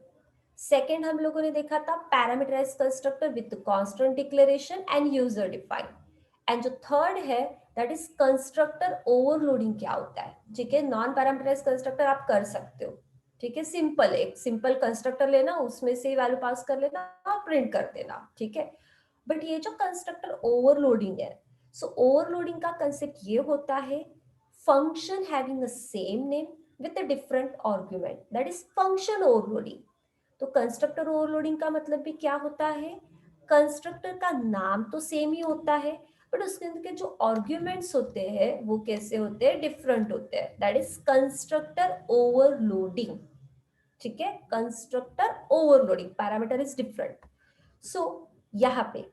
सेकेंड हम लोगों ने देखा था parameterize constructor with constant declaration and user define, and जो थर्ड है दैट इज कंस्ट्रक्टर ओवरलोडिंग। क्या होता है, ठीक है। नॉन पैरामीटराइज कंस्ट्रक्टर आप कर सकते हो, ठीक है, सिंपल, एक सिंपल कंस्ट्रक्टर लेना, उसमें से वैल्यू पास कर लेना और प्रिंट कर देना, ठीक है। बट ये जो कंस्ट्रक्टर ओवरलोडिंग है, सो ओवरलोडिंग का कंसेप्ट ये होता है, function having the same name with a different argument, that is function overloading. तो कंस्ट्रक्टर ओवरलोडिंग का मतलब भी क्या होता है, कंस्ट्रक्टर का नाम तो सेम ही होता है, बट उसके अंदर के जो आर्ग्यूमेंट्स होते हैं वो कैसे होते हैं, डिफरेंट होते हैं, दैट इज कंस्ट्रक्टर ओवरलोडिंग, ठीक है। Constructor overloading, parameter is different. So यहाँ पे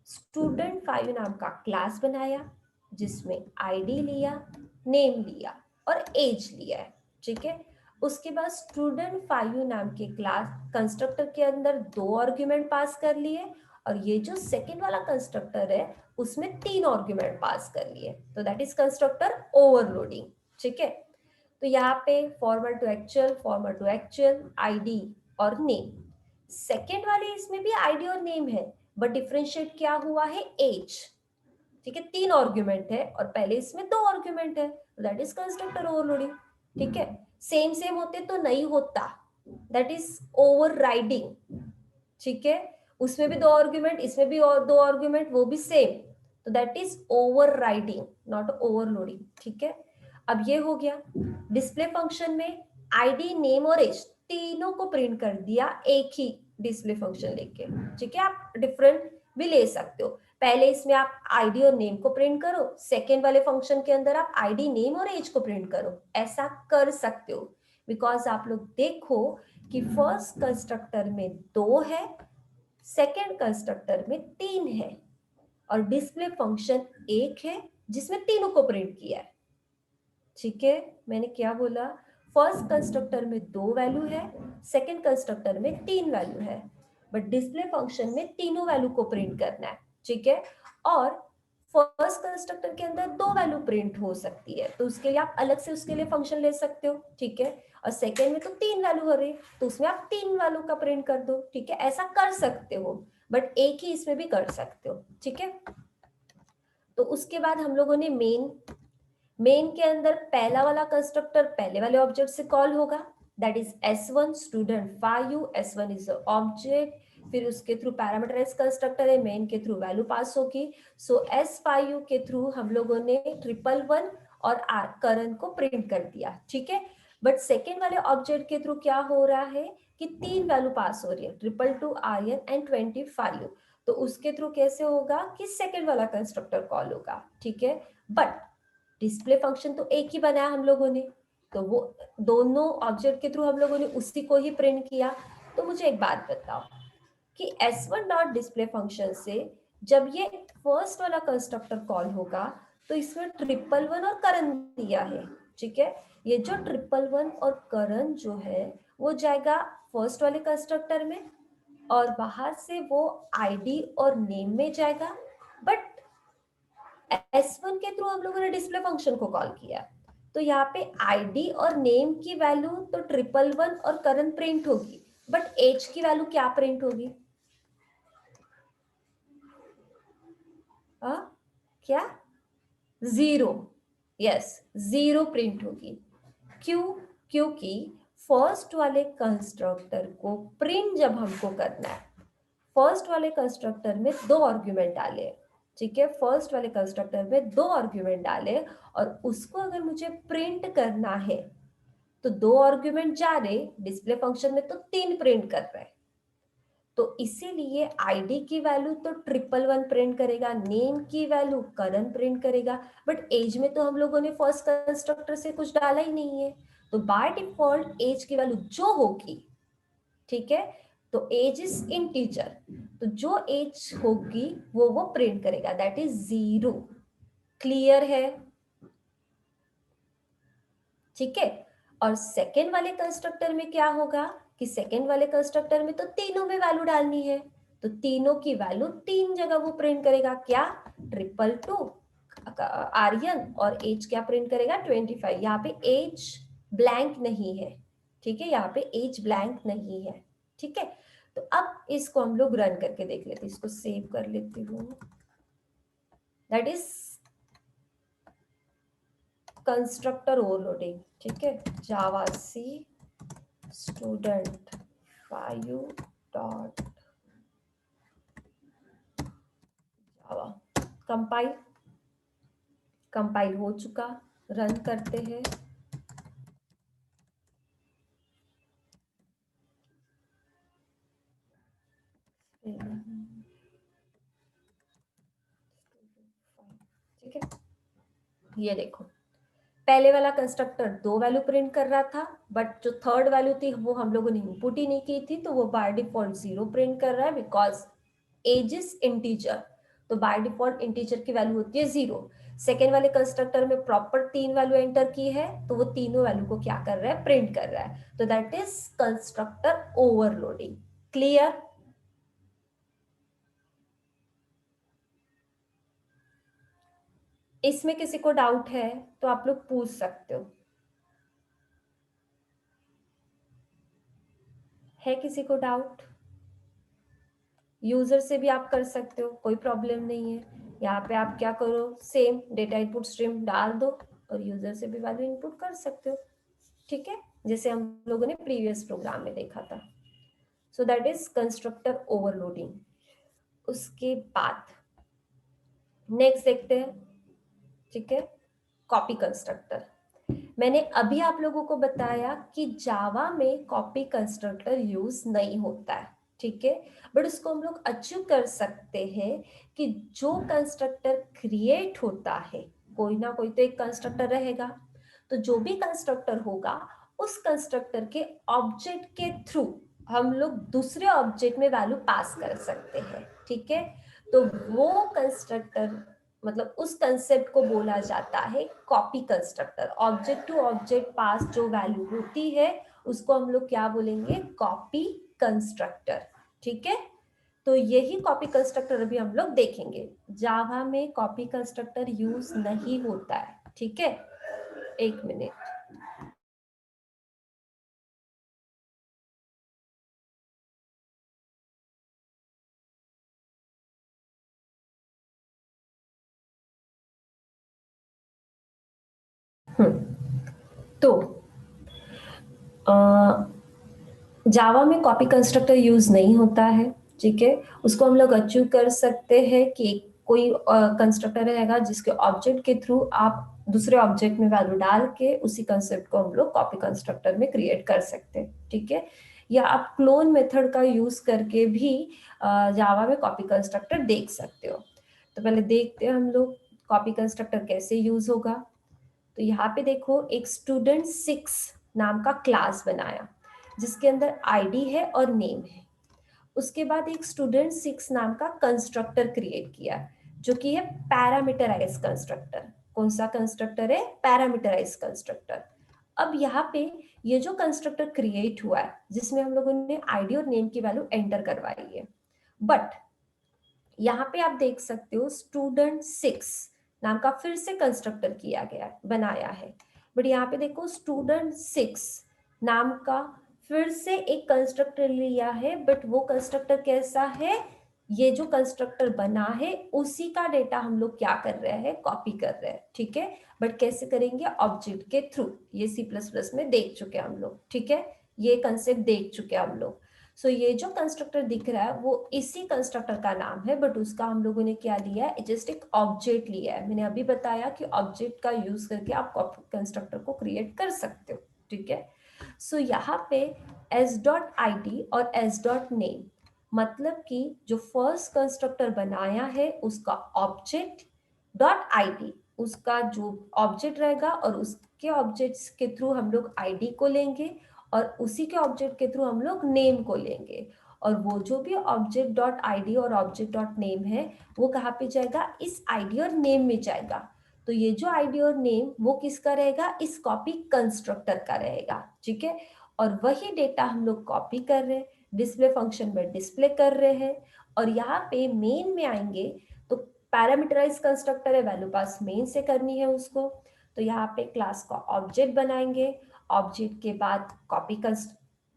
स्टूडेंट 5 नाम का क्लास बनाया, जिसमें आईडी लिया, नेम लिया और एज लिया है, ठीक है। उसके बाद स्टूडेंट 5 नाम के क्लास कंस्ट्रक्टर के अंदर दो आर्ग्यूमेंट पास कर लिए, और ये जो सेकेंड वाला कंस्ट्रक्टर है उसमें तीन आर्ग्यूमेंट पास कर लिए, तो दैट इज कंस्ट्रक्टर ओवरलोडिंग, ठीक है। तो यहाँ पे formal to actual, formal to actual, ID और नेम। सेकेंड वाले इसमें भी आईडी और नेम है, बट डिफरेंशिएट क्या हुआ है, एज, ठीक है। तीन आर्ग्यूमेंट है और पहले इसमें दो आर्ग्यूमेंट है, दैट इज कंस्ट्रक्टर ओवरलोडिंग, ठीक है। सेम सेम होते तो नहीं होता, दैट इज ओवरराइडिंग, ठीक है। उसमें भी 2 आर्गुमेंट, इसमें भी और 2 आर्गुमेंट, वो भी सेम, तो that is overriding, not overloading. ठीक है, अब ये हो गया। डिस्प्ले फंक्शन में आईडी, नेम और एज तीनों को प्रिंट कर दिया एक ही डिस्प्ले फंक्शन लेके। ठीक है, आप डिफरेंट भी ले सकते हो। पहले इसमें आप आईडी और नेम को प्रिंट करो, सेकेंड वाले फंक्शन के अंदर आप आईडी, नेम और एज को प्रिंट करो, ऐसा कर सकते हो। बिकॉज आप लोग देखो कि फर्स्ट कंस्ट्रक्टर में 2 है, सेकेंड कंस्ट्रक्टर में 3 है, और डिस्प्ले फंक्शन एक है जिसमें तीनों को प्रिंट किया है। ठीक है, मैंने क्या बोला, फर्स्ट कंस्ट्रक्टर में 2 वैल्यू है, सेकेंड कंस्ट्रक्टर में 3 वैल्यू है, बट डिस्प्ले फंक्शन में तीनों वैल्यू को प्रिंट करना है। ठीक है, और फर्स्ट कंस्ट्रक्टर के अंदर 2 वैल्यू प्रिंट हो सकती है, तो उसके लिए आप अलग से उसके लिए फंक्शन ले सकते हो। ठीक है, और सेकेंड में तो 3 वैल्यू हो रही, तो उसमें आप 3 वैल्यू का प्रिंट कर दो। ठीक है, ऐसा कर सकते हो, बट एक ही इसमें भी कर सकते हो। ठीक है, तो उसके बाद हम लोगों ने मेन के अंदर पहला वाला कंस्ट्रक्टर पहले वाले ऑब्जेक्ट से कॉल होगा, that is S1 student 5U, S1 is object, फिर उसके थ्रू पैरामीटराइज कंस्ट्रक्टर है, मेन के थ्रू वैल्यू पास होगी। सो S5U के थ्रू हम लोगों ने 111 और करण को प्रिंट कर दिया। ठीक है, बट सेकेंड वाले ऑब्जेक्ट के थ्रू क्या हो रहा है कि 3 वैल्यू पास हो रही है, 222 आर्यन एंड 25U, तो उसके थ्रू कैसे होगा कि सेकेंड वाला कंस्ट्रक्टर कॉल होगा। ठीक है, बट डिस्प्ले फंक्शन तो एक ही बनाया हम लोगों ने, तो वो दोनों ऑब्जेक्ट के थ्रू हम लोगों ने उसी को ही प्रिंट किया। तो मुझे एक बात बताओ कि S1 डॉट डिस्प्ले फंक्शन से जब ये फर्स्ट वाला कंस्ट्रक्टर कॉल होगा तो इसमें 111 और करण दिया है। ठीक है, ये जो 111 और करण जो है वो जाएगा फर्स्ट वाले कंस्ट्रक्टर में, और बाहर से वो आईडी और नेम में जाएगा, बट S1 के थ्रू हम लोगों ने डिस्प्ले फंक्शन को कॉल किया, तो यहाँ पे आईडी और नेम की वैल्यू तो 111 और करंट प्रिंट होगी, बट एज की वैल्यू क्या प्रिंट होगी? क्या? 0। यस, 0 प्रिंट होगी। क्यों? क्योंकि फर्स्ट वाले कंस्ट्रक्टर को प्रिंट जब हमको करना है, फर्स्ट वाले कंस्ट्रक्टर में 2 आर्ग्यूमेंट डाले। ठीक है, फर्स्ट वाले कंस्ट्रक्टर में 2 आर्ग्यूमेंट डाले, और उसको अगर मुझे प्रिंट करना है तो 2 आर्ग्यूमेंट जा रहे, डिस्प्ले फंक्शन में तो 3 प्रिंट कर रहे हैं, तो इसीलिए आईडी की वैल्यू तो 111 प्रिंट करेगा, नेम की वैल्यू करंट प्रिंट करेगा, बट एज में तो हम लोगों ने फर्स्ट कंस्ट्रक्टर से कुछ डाला ही नहीं है, तो बाय डिफॉल्ट एज की वैल्यू जो होगी, ठीक है, तो एज इज इंटीजर, तो जो एज होगी वो प्रिंट करेगा, दैट इज 0। क्लियर है? ठीक है, और सेकेंड वाले कंस्ट्रक्टर में क्या होगा कि सेकेंड वाले कंस्ट्रक्टर में तो तीनों में वैल्यू डालनी है, तो तीनों की वैल्यू 3 जगह वो प्रिंट करेगा, क्या? 222 आर्यन, और एज क्या प्रिंट करेगा? 25। यहाँ पे एज ब्लैंक नहीं है। ठीक है, यहाँ पे एज ब्लैंक नहीं है। ठीक है, तो अब इसको हम लोग रन करके देख लेते हैं, इसको सेव कर लेती हूँ। That is constructor overloading. ठीक है, javac student 5U dot Java, compile हो चुका, रन करते हैं। ठीक है, ये देखो, पहले वाला कंस्ट्रक्टर 2 वैल्यू प्रिंट कर रहा था, बट जो थर्ड वैल्यू थी वो हम लोगों ने इनपुट ही नहीं की थी, तो वो बाय डिफॉल्ट 0 प्रिंट कर रहा है, बिकॉज एज इज इंटीजर, तो बाय डिफॉल्ट इंटीजर की वैल्यू होती है 0। सेकेंड वाले कंस्ट्रक्टर में प्रॉपर 3 वैल्यू एंटर की है, तो वो तीनों वैल्यू को क्या कर रहा है? प्रिंट कर रहा है, तो that is constructor overloading. Clear? इसमें किसी को डाउट है तो आप लोग पूछ सकते हो। है किसी को डाउट? यूजर से भी आप कर सकते हो, कोई प्रॉब्लम नहीं है। यहाँ पे आप क्या करो, सेम डेटा इनपुट स्ट्रीम डाल दो और यूजर से भी वैल्यू इनपुट कर सकते हो। ठीक है, जैसे हम लोगों ने प्रीवियस प्रोग्राम में देखा था। सो दैट इज कंस्ट्रक्टर ओवरलोडिंग। उसके बाद नेक्स्ट देखते हैं, ठीक है, कॉपी कंस्ट्रक्टर। मैंने अभी आप लोगों को बताया कि जावा में कॉपी कंस्ट्रक्टर यूज नहीं होता है, ठीक है, बट उसको हम लोग अचीव कर सकते हैं कि जो कंस्ट्रक्टर क्रिएट होता है, कोई ना कोई तो एक कंस्ट्रक्टर रहेगा, तो जो भी कंस्ट्रक्टर होगा उस कंस्ट्रक्टर के ऑब्जेक्ट के थ्रू हम लोग दूसरे ऑब्जेक्ट में वैल्यू पास कर सकते हैं, ठीक है। तो वो कंस्ट्रक्टर मतलब उस कंसेप्ट को बोला जाता है copy constructor. Object to object pass जो वैल्यू होती है उसको हम लोग क्या बोलेंगे, कॉपी कंस्ट्रक्टर, ठीक है। तो यही कॉपी कंस्ट्रक्टर अभी हम लोग देखेंगे। जावा में कॉपी कंस्ट्रक्टर यूज नहीं होता है, ठीक है। एक मिनट, तो जावा में कॉपी कंस्ट्रक्टर यूज नहीं होता है, ठीक है। उसको हम लोग अचीव कर सकते हैं कि कोई कंस्ट्रक्टर रहेगा जिसके ऑब्जेक्ट के थ्रू आप दूसरे ऑब्जेक्ट में वैल्यू डाल के उसी कंसेप्ट को हम लोग कॉपी कंस्ट्रक्टर में क्रिएट कर सकते हैं, ठीक है। या आप क्लोन मेथड का यूज करके भी जावा में कॉपी कंस्ट्रक्टर देख सकते हो। तो पहले देखते हैं हम लोग कॉपी कंस्ट्रक्टर कैसे यूज होगा। तो यहाँ पे देखो, एक स्टूडेंट 6 नाम का क्लास बनाया जिसके अंदर आईडी है और नेम है। उसके बाद एक स्टूडेंट 6 नाम का कंस्ट्रक्टर क्रिएट किया जो कि है पैरामीटराइज कंस्ट्रक्टर। कौन सा कंस्ट्रक्टर है, पैरामीटराइज कंस्ट्रक्टर। अब यहाँ पे ये जो कंस्ट्रक्टर क्रिएट हुआ है जिसमें हम लोगों ने आईडी और नेम की वैल्यू एंटर करवाई है, बट यहाँ पे आप देख सकते हो स्टूडेंट 6 नाम का फिर से कंस्ट्रक्टर किया गया बनाया है, बट यहाँ पे देखो स्टूडेंट 6 नाम का फिर से एक कंस्ट्रक्टर लिया है, बट वो कंस्ट्रक्टर कैसा है, ये जो कंस्ट्रक्टर बना है उसी का डेटा हम लोग क्या कर रहे हैं, कॉपी कर रहे हैं, ठीक है। बट कैसे करेंगे, ऑब्जेक्ट के थ्रू। ये C++ में देख चुके हम लोग, ठीक है, ये कंसेप्ट देख चुके हम लोग। सो ये जो कंस्ट्रक्टर दिख रहा है वो इसी कंस्ट्रक्टर का नाम है, बट उसका हम लोगों ने क्या लिया है, जस्ट एक ऑब्जेक्ट लिया है। मैंने अभी बताया कि ऑब्जेक्ट का यूज करके आप कंस्ट्रक्टर को क्रिएट कर सकते हो, ठीक है। सो यहाँ पे s.id और s.name मतलब कि जो फर्स्ट कंस्ट्रक्टर बनाया है उसका ऑब्जेक्ट डॉट आईडी, उसका जो ऑब्जेक्ट रहेगा और उसके ऑब्जेक्ट्स के थ्रू हम लोग आईडी को लेंगे और उसी के ऑब्जेक्ट के थ्रू हम लोग नेम को लेंगे। और वो जो भी ऑब्जेक्ट डॉट आईडी और ऑब्जेक्ट डॉट नेम है वो कहाँ पे जाएगा, इस आईडी और नेम में जाएगा। तो ये जो आईडी और नेम वो किसका रहेगा, इस कॉपी कंस्ट्रक्टर का रहेगा, ठीक है। और वही डेटा हम लोग कॉपी कर रहे हैं, डिस्प्ले फंक्शन में डिस्प्ले कर रहे हैं। और यहाँ पे मेन में आएंगे तो पैरामीटराइज कंस्ट्रक्टर है, वैल्यू पास मेन से करनी है उसको। तो यहाँ पे क्लास का ऑब्जेक्ट बनाएंगे, ऑब्जेक्ट के बाद कॉपी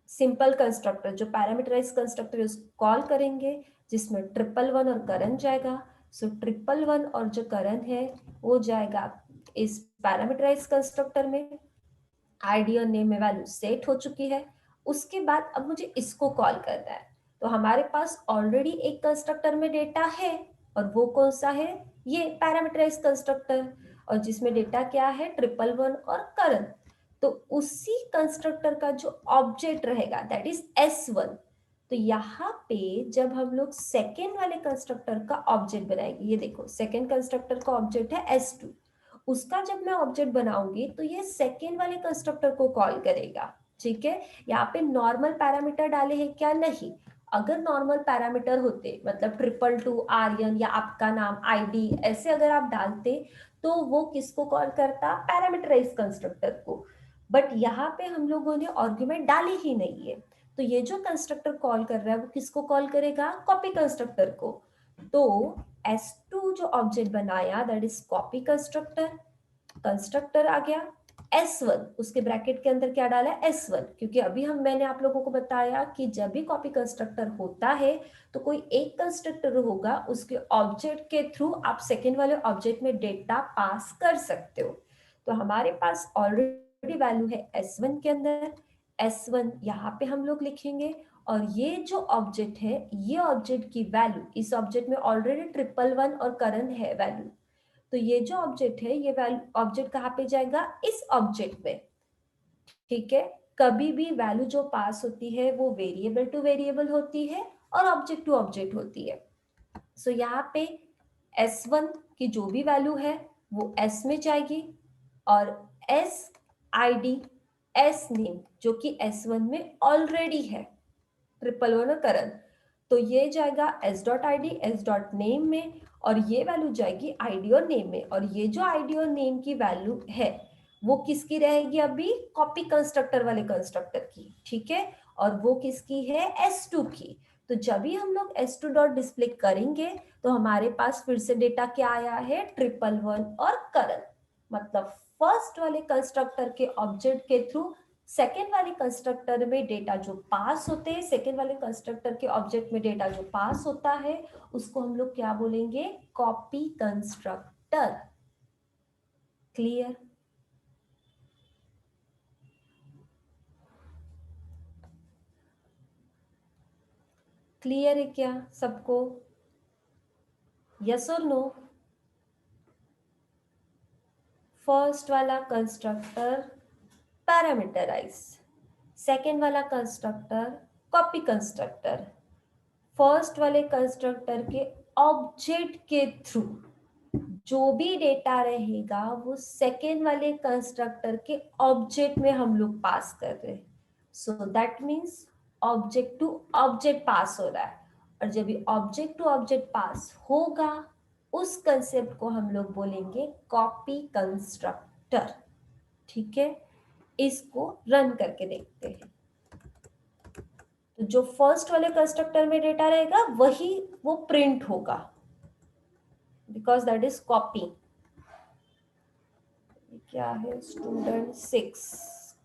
सिंपल कंस्ट्रक्टर जो पैरामीटराइज कंस्ट्रक्टर है उसको कॉल करेंगे जिसमें 111 और करण जाएगा। सो 111 और जो करण है वो जाएगा इस पैरामीटराइज कंस्ट्रक्टर में। आईडी और नेम में वैल्यू सेट हो चुकी है। उसके बाद अब मुझे इसको कॉल करना है। तो हमारे पास ऑलरेडी एक कंस्ट्रक्टर में डेटा है और वो कौन सा है, ये पैरामीटराइज कंस्ट्रक्टर, और जिसमें डेटा क्या है, 111 और करण। तो उसी कंस्ट्रक्टर का जो ऑब्जेक्ट रहेगा दैट इज S1। तो यहाँ पे जब हम लोग सेकेंड वाले कंस्ट्रक्टर का ऑब्जेक्ट बनाएंगे, ये देखो सेकेंड कंस्ट्रक्टर का ऑब्जेक्ट है S2, उसका जब मैं ऑब्जेक्ट बनाऊंगी तो ये सेकेंड वाले कंस्ट्रक्टर को कॉल करेगा, ठीक है। यहाँ पे नॉर्मल पैरामीटर डाले हैं क्या, नहीं। अगर नॉर्मल पैरामीटर होते मतलब 222 आर्यन या आपका नाम आईडी ऐसे अगर आप डालते तो वो किसको कॉल करता, पैरामीटराइज कंस्ट्रक्टर को। बट यहाँ पे हम लोगों ने आर्गुमेंट डाली ही नहीं है, तो ये जो कंस्ट्रक्टर कॉल कर रहा है वो किसको कॉल करेगा, कॉपी कंस्ट्रक्टर को। तो S2 जो ऑब्जेक्ट बनाया that is copy constructor, constructor आ गया। S1 उसके ब्रैकेट के अंदर क्या डाला है, S1, क्योंकि अभी मैंने आप लोगों को बताया कि जब भी कॉपी कंस्ट्रक्टर होता है तो कोई एक कंस्ट्रक्टर होगा, उसके ऑब्जेक्ट के थ्रू आप सेकेंड वाले ऑब्जेक्ट में डेटा पास कर सकते हो। तो हमारे पास ऑलरेडी वैल्यू है S1 के अंदर, S1 यहाँ पे हम लोग लिखेंगे और ये जो ऑब्जेक्ट है, ये ऑब्जेक्ट की वैल्यू, इस ऑब्जेक्ट में ऑलरेडी 111 और करण है वैल्यू, तो ये जो ऑब्जेक्ट है, ये वैल्यू ऑब्जेक्ट कहाँ पे जाएगा, इस ऑब्जेक्ट में। ठीक है, कभी भी वैल्यू जो पास होती है वो वेरिएबल टू वेरिएबल होती है और ऑब्जेक्ट टू ऑब्जेक्ट होती है। सो यहाँ पे S1 की जो भी वैल्यू है वो S में जाएगी, और S ID S नेम जो कि S1 में ऑलरेडी है, 111 करण, तो ये जाएगा S.id S.name में, और ये वैल्यू जाएगी ID और नेम में, और ये जो ID और नेम की वैल्यू है वो किसकी रहेगी, अभी कॉपी कंस्ट्रक्टर वाले कंस्ट्रक्टर की। ठीक है, और वो किसकी है, S2 की। तो जब भी हम लोग S2 डॉट डिस्प्ले करेंगे तो हमारे पास फिर से डेटा क्या आया है, 111 और करण। मतलब फर्स्ट वाले कंस्ट्रक्टर के ऑब्जेक्ट के थ्रू सेकेंड वाले कंस्ट्रक्टर में डेटा जो पास होते हैं, सेकेंड वाले कंस्ट्रक्टर के ऑब्जेक्ट में डेटा जो पास होता है उसको हम लोग क्या बोलेंगे, कॉपी कंस्ट्रक्टर। क्लियर? क्लियर है क्या सबको? यस और नो? फर्स्ट वाला कंस्ट्रक्टर पैरामीटराइज, सेकेंड वाला कंस्ट्रक्टर कॉपी कंस्ट्रक्टर। फर्स्ट वाले कंस्ट्रक्टर के ऑब्जेक्ट के थ्रू जो भी डेटा रहेगा वो सेकेंड वाले कंस्ट्रक्टर के ऑब्जेक्ट में हम लोग पास कर रहे हैं। So that means object to object pass हो रहा है, और जब भी ऑब्जेक्ट टू ऑब्जेक्ट पास होगा उस कंसेप्ट को हम लोग बोलेंगे कॉपी कंस्ट्रक्टर। ठीक है, इसको रन करके देखते हैं। तो जो फर्स्ट वाले कंस्ट्रक्टर में डेटा रहेगा वही वो प्रिंट होगा, बिकॉज दैट इज कॉपी। क्या है, स्टूडेंट 6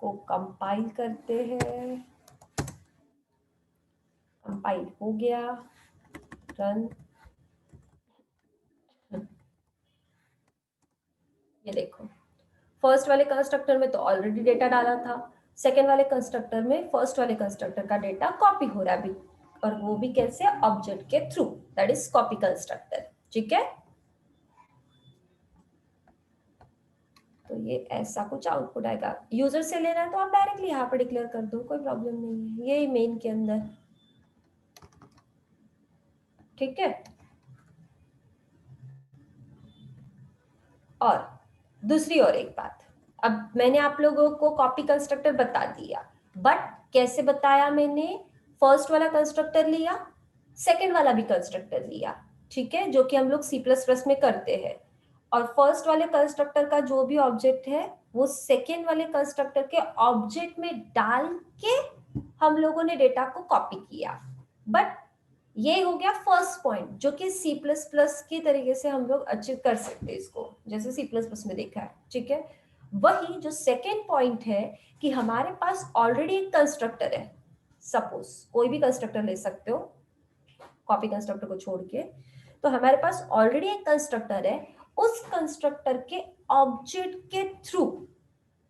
को कंपाइल करते हैं। कंपाइल हो गया, रन। ये देखो, फर्स्ट वाले कंस्ट्रक्टर में तो ऑलरेडी डेटा डाला था, सेकेंड वाले कंस्ट्रक्टर में फर्स्ट वाले कंस्ट्रक्टर का डेटा कॉपी हो रहा है अभी, और वो भी कैसे, ऑब्जेक्ट के through, that is copy constructor. ठीक है, तो ये ऐसा कुछ आउटपुट आएगा। यूजर से लेना है तो आप डायरेक्टली यहाँ पर डिक्लेयर कर दो, कोई प्रॉब्लम नहीं है, ये मेन के अंदर। ठीक है, और दूसरी और एक बात, अब मैंने आप लोगों को कॉपी कंस्ट्रक्टर बता दिया, बट कैसे बताया मैंने, फर्स्ट वाला कंस्ट्रक्टर लिया, सेकेंड वाला भी कंस्ट्रक्टर लिया। ठीक है, जो कि हम लोग C++ में करते हैं, और फर्स्ट वाले कंस्ट्रक्टर का जो भी ऑब्जेक्ट है वो सेकेंड वाले कंस्ट्रक्टर के ऑब्जेक्ट में डाल के हम लोगों ने डेटा को कॉपी किया। बट ये हो गया फर्स्ट पॉइंट, जो कि C++ की तरीके से हम लोग अचीव कर सकते हैं इसको, जैसे C++ में देखा है। ठीक है, वही जो सेकेंड पॉइंट है कि हमारे पास ऑलरेडी एक कंस्ट्रक्टर है, सपोज कोई भी कंस्ट्रक्टर ले सकते हो कॉपी कंस्ट्रक्टर को छोड़ के, तो हमारे पास ऑलरेडी एक कंस्ट्रक्टर है, उस कंस्ट्रक्टर के ऑब्जेक्ट के थ्रू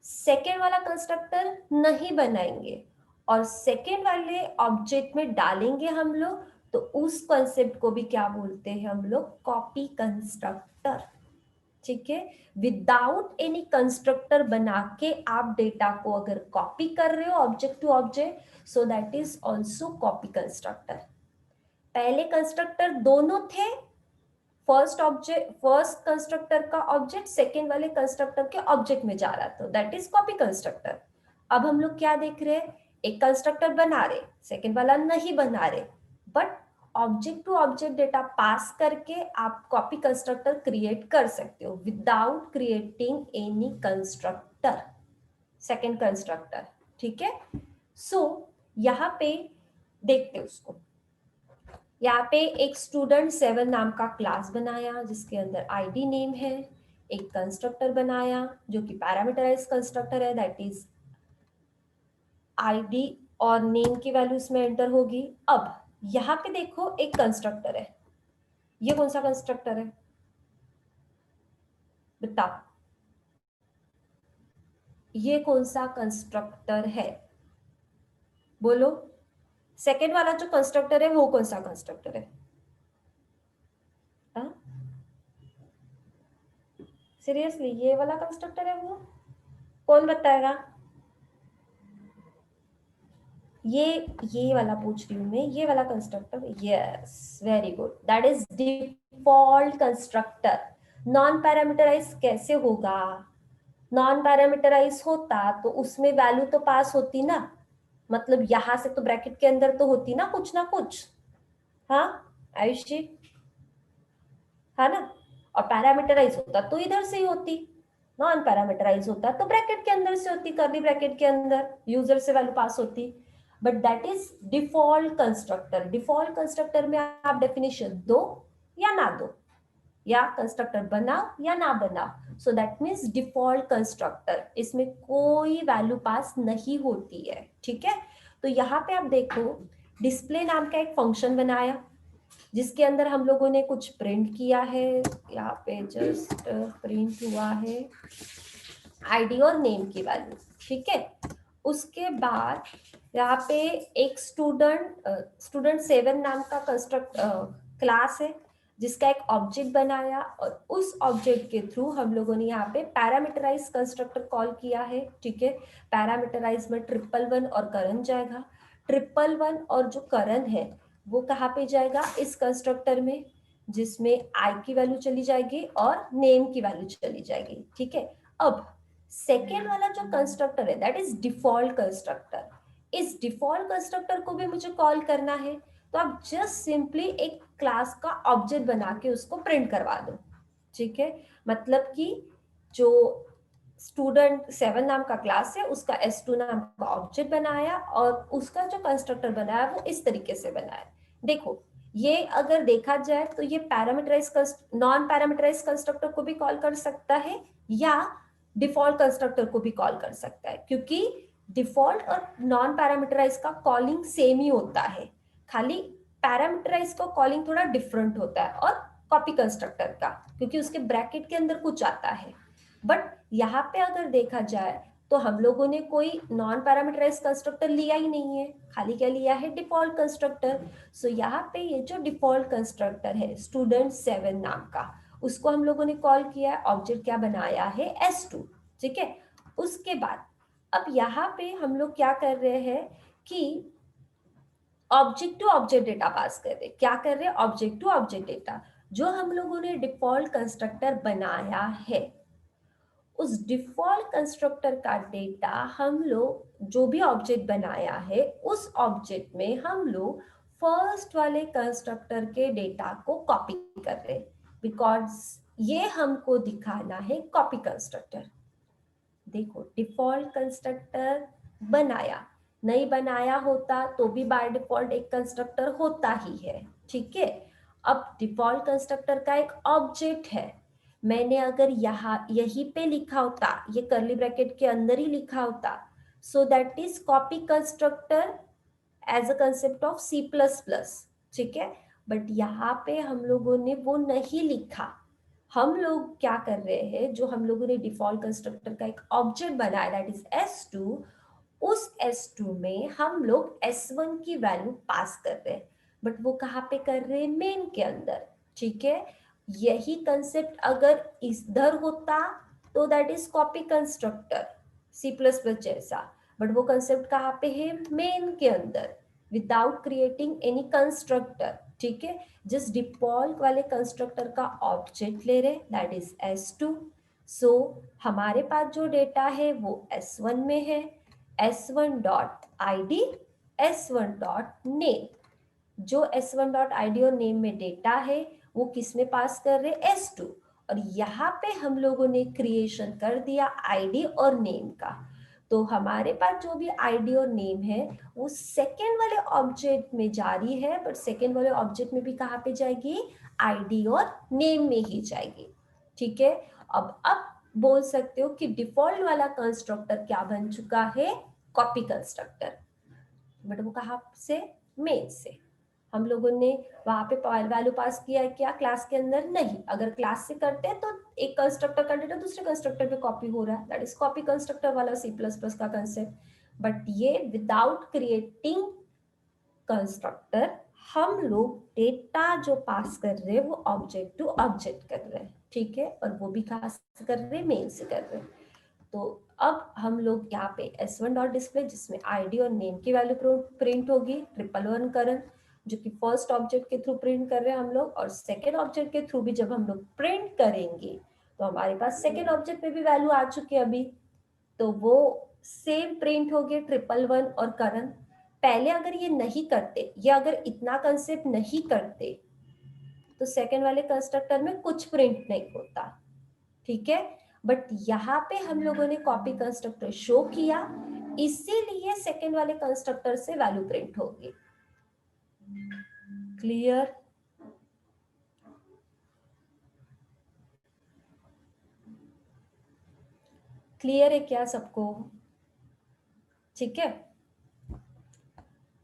सेकेंड वाला कंस्ट्रक्टर नहीं बनाएंगे और सेकेंड वाले ऑब्जेक्ट में डालेंगे हम लोग, तो उस कॉन्सेप्ट को भी क्या बोलते हैं हम लोग, कॉपी कंस्ट्रक्टर। ठीक है, विदाउट एनी कंस्ट्रक्टर बना के आप डेटा को अगर कॉपी कर रहे हो object to object, so that is also copy constructor. पहले कंस्ट्रक्टर दोनों थे, फर्स्ट कंस्ट्रक्टर का ऑब्जेक्ट सेकेंड वाले कंस्ट्रक्टर के ऑब्जेक्ट में जा रहा था, दैट इज कॉपी कंस्ट्रक्टर। अब हम लोग क्या देख रहे हैं, एक कंस्ट्रक्टर बना रहे, सेकेंड वाला नहीं बना रहे, but object to object data pass करके आप कॉपी कंस्ट्रक्टर क्रिएट कर सकते हो without creating any constructor, second constructor. ठीक है, सो यहाँ पे देखते हैं उसको। यहाँ पे एक स्टूडेंट 7 नाम का क्लास बनाया जिसके अंदर आईडी नेम है, एक कंस्ट्रक्टर बनाया जो कि पैरामीटराइज कंस्ट्रक्टर है, दैट इज आईडी और नेम की वैल्यू इसमें एंटर होगी। अब यहाँ पे देखो एक कंस्ट्रक्टर है, ये कौन सा कंस्ट्रक्टर है बताओ, ये कौन सा कंस्ट्रक्टर है, बोलो। सेकेंड वाला जो कंस्ट्रक्टर है वो कौन सा कंस्ट्रक्टर है? सीरियसली ये वाला कंस्ट्रक्टर है वो? कौन बताएगा? ये वाला पूछ रही हूँ मैं, ये वाला constructor. Yes, very good, that is default constructor. Non parameterize कैसे होगा? नॉन पैरामीटराइज होता तो उसमें वैल्यू तो पास होती ना, मतलब यहां से तो ब्रैकेट के अंदर तो होती ना कुछ। हाँ आयुषी, है ना? और पैरामीटराइज होता तो इधर से ही होती, नॉन पैरामीटराइज होता तो ब्रैकेट के अंदर से होती, कर्ली ब्रैकेट के अंदर यूजर से वैल्यू पास होती। But that is default constructor. Default constructor में आप डेफिनेशन दो या ना दो, या कंस्ट्रक्टर बनाओ या ना बनाओ, सो दैट मीन्स डिफॉल्ट कंस्ट्रक्टर, इसमें कोई वैल्यू पास नहीं होती है। ठीक है, तो यहाँ पे आप देखो, डिस्प्ले नाम का एक फंक्शन बनाया जिसके अंदर हम लोगों ने कुछ प्रिंट किया है। यहाँ पे जस्ट प्रिंट हुआ है आईडी और नेम की वैल्यू। ठीक है, उसके बाद यहाँ पे एक स्टूडेंट 7 नाम का कंस्ट्रक्ट क्लास है जिसका एक ऑब्जेक्ट बनाया, और उस ऑब्जेक्ट के थ्रू हम लोगों ने यहाँ पे पैरामीटराइज कंस्ट्रक्टर कॉल किया है। ठीक है, पैरामीटराइज में 111 और करण जाएगा। 111 और जो करण है वो कहाँ पे जाएगा? इस कंस्ट्रक्टर में, जिसमें आई की वैल्यू चली जाएगी और नेम की वैल्यू चली जाएगी। ठीक है, अब सेकेंड वाला जो कंस्ट्रक्टर है दैट इज डिफॉल्ट कंस्ट्रक्टर। इस डिफॉल्ट कंस्ट्रक्टर को भी मुझे कॉल करना है, तो आप जस्ट सिंपली एक क्लास का ऑब्जेक्ट बना के उसको प्रिंट करवा दो। ठीक है, मतलब कि जो स्टूडेंट 7 नाम का क्लास है उसका S2 नाम का ऑब्जेक्ट बनाया, और उसका जो कंस्ट्रक्टर बनाया वो इस तरीके से बनाया। देखो, ये अगर देखा जाए तो ये नॉन पैरामीटराइज कंस्ट्रक्टर को भी कॉल कर सकता है या डिफॉल्ट कंस्ट्रक्टर को भी कॉल कर सकता है, क्योंकि डिफॉल्ट और नॉन पैरामीटराइज का कॉलिंग सेम ही होता है, खाली पैरामीटराइज का कॉलिंग थोड़ा डिफरेंट होता है, और कॉपी कंस्ट्रक्टर का क्योंकि उसके ब्रैकेट के अंदर कुछ आता है। बट यहाँ पे अगर देखा जाए तो हम लोगों ने कोई नॉन पैरामीटराइज कंस्ट्रक्टर लिया ही नहीं है, खाली क्या लिया है? Default constructor. सो यहाँ पे ये जो डिफॉल्ट कंस्ट्रक्टर है स्टूडेंट 7 नाम का, उसको हम लोगों ने कॉल किया है, ऑब्जेक्ट क्या बनाया है? S2। ठीक है, उसके बाद अब यहाँ पे हम लोग क्या कर रहे हैं कि object to object data pass कर रहे हैं। क्या कर रहे हैं? Object to object data. जो हम लोगों ने डिफॉल्ट कंस्ट्रक्टर बनाया है उस डिफॉल्ट कंस्ट्रक्टर का डेटा हम लोग जो भी ऑब्जेक्ट बनाया है उस ऑब्जेक्ट में हम लोग फर्स्ट वाले कंस्ट्रक्टर के डेटा को कॉपी कर रहे हैं, बिकॉज ये हमको दिखाना है कॉपी कंस्ट्रक्टर। देखो, डिफॉल्ट कंस्ट्रक्टर बनाया, नहीं बनाया होता तो भी बाय डिफॉल्ट एक कंस्ट्रक्टर होता ही है। ठीक है, अब डिफॉल्ट कंस्ट्रक्टर का एक ऑब्जेक्ट है, मैंने अगर यहाँ यहीं पे लिखा होता, ये कर्ली ब्रैकेट के अंदर ही लिखा होता, so that is copy constructor as a concept of C++। ठीक है, बट यहाँ पे हम लोगों ने वो नहीं लिखा। हम लोग क्या कर रहे हैं, जो हम लोगों ने डिफॉल्ट कंस्ट्रक्टर का एक ऑब्जेक्ट बनाया दैट इज S2, उस S2 में हम लोग S1 की वैल्यू पास कर रहे हैं, बट वो कहाँ पे कर रहे हैं? मेन के अंदर। ठीक है, यही कंसेप्ट अगर इधर होता तो that is copy constructor C++ जैसा, बट वो कंसेप्ट कहाँ पे है? मेन के अंदर, विदाउट क्रिएटिंग एनी कंस्ट्रक्टर। ठीक है, जिस डिफॉल्ट वाले कंस्ट्रक्टर का ऑब्जेक्ट ले रहे दैट इज S2। सो हमारे पास जो डेटा है वो S1 में है, S1 dot I D, S1 dot name. जो S1 डॉट आई डी और नेम में डेटा है वो किस में पास कर रहे? S2। और यहाँ पे हम लोगों ने क्रिएशन कर दिया आईडी और नेम का, तो हमारे पास जो भी आईडी और नेम है वो सेकेंड वाले ऑब्जेक्ट में जारी है, बट सेकेंड वाले ऑब्जेक्ट में भी कहाँ पे जाएगी? आईडी और नेम में ही जाएगी। ठीक है, अब बोल सकते हो कि डिफॉल्ट वाला कंस्ट्रक्टर क्या बन चुका है? Copy constructor. बट वो कहाँ से? मेन से। हम लोगों ने वहां पे वैल्यू पास किया है क्या क्लास के अंदर? नहीं। अगर क्लास से करते हैं तो एक कंस्ट्रक्टर का डेटा दूसरे कंस्ट्रक्टर पे कॉपी हो रहा है, दैट इज कॉपी कंस्ट्रक्टर वाला C++ का कंसेप्ट। बट ये विदाउट क्रिएटिंग कंस्ट्रक्टर हम लोग डेटा जो पास कर रहे हैं वो ऑब्जेक्ट टू ऑब्जेक्ट कर रहे हैं, ठीक है, और वो भी कहाँ से कर रहे हैं, मेल से कर रहे हैं। तो अब हम लोग यहाँ पे s1 डॉट डिस्प्ले जिसमें आईडी और नेम की वैल्यू प्रिंट होगी, 111 करंट जो कि फर्स्ट ऑब्जेक्ट के थ्रू प्रिंट कर रहे हैं हम लोग, और सेकेंड ऑब्जेक्ट के थ्रू भी जब हम लोग प्रिंट करेंगे तो हमारे पास सेकेंड ऑब्जेक्ट में भी वैल्यू आ चुकी है अभी, तो वो सेम प्रिंट हो गए 111 और करंट। पहले अगर ये नहीं करते, ये अगर इतना कंसेप्ट नहीं करते तो सेकेंड वाले कंस्ट्रक्टर में कुछ प्रिंट नहीं होता, ठीक है। बट यहाँ पे हम लोगों ने कॉपी कंस्ट्रक्टर शो किया, इसीलिए सेकेंड वाले कंस्ट्रक्टर से वैल्यू प्रिंट होगी। क्लियर? क्लियर है क्या सबको? ठीक है,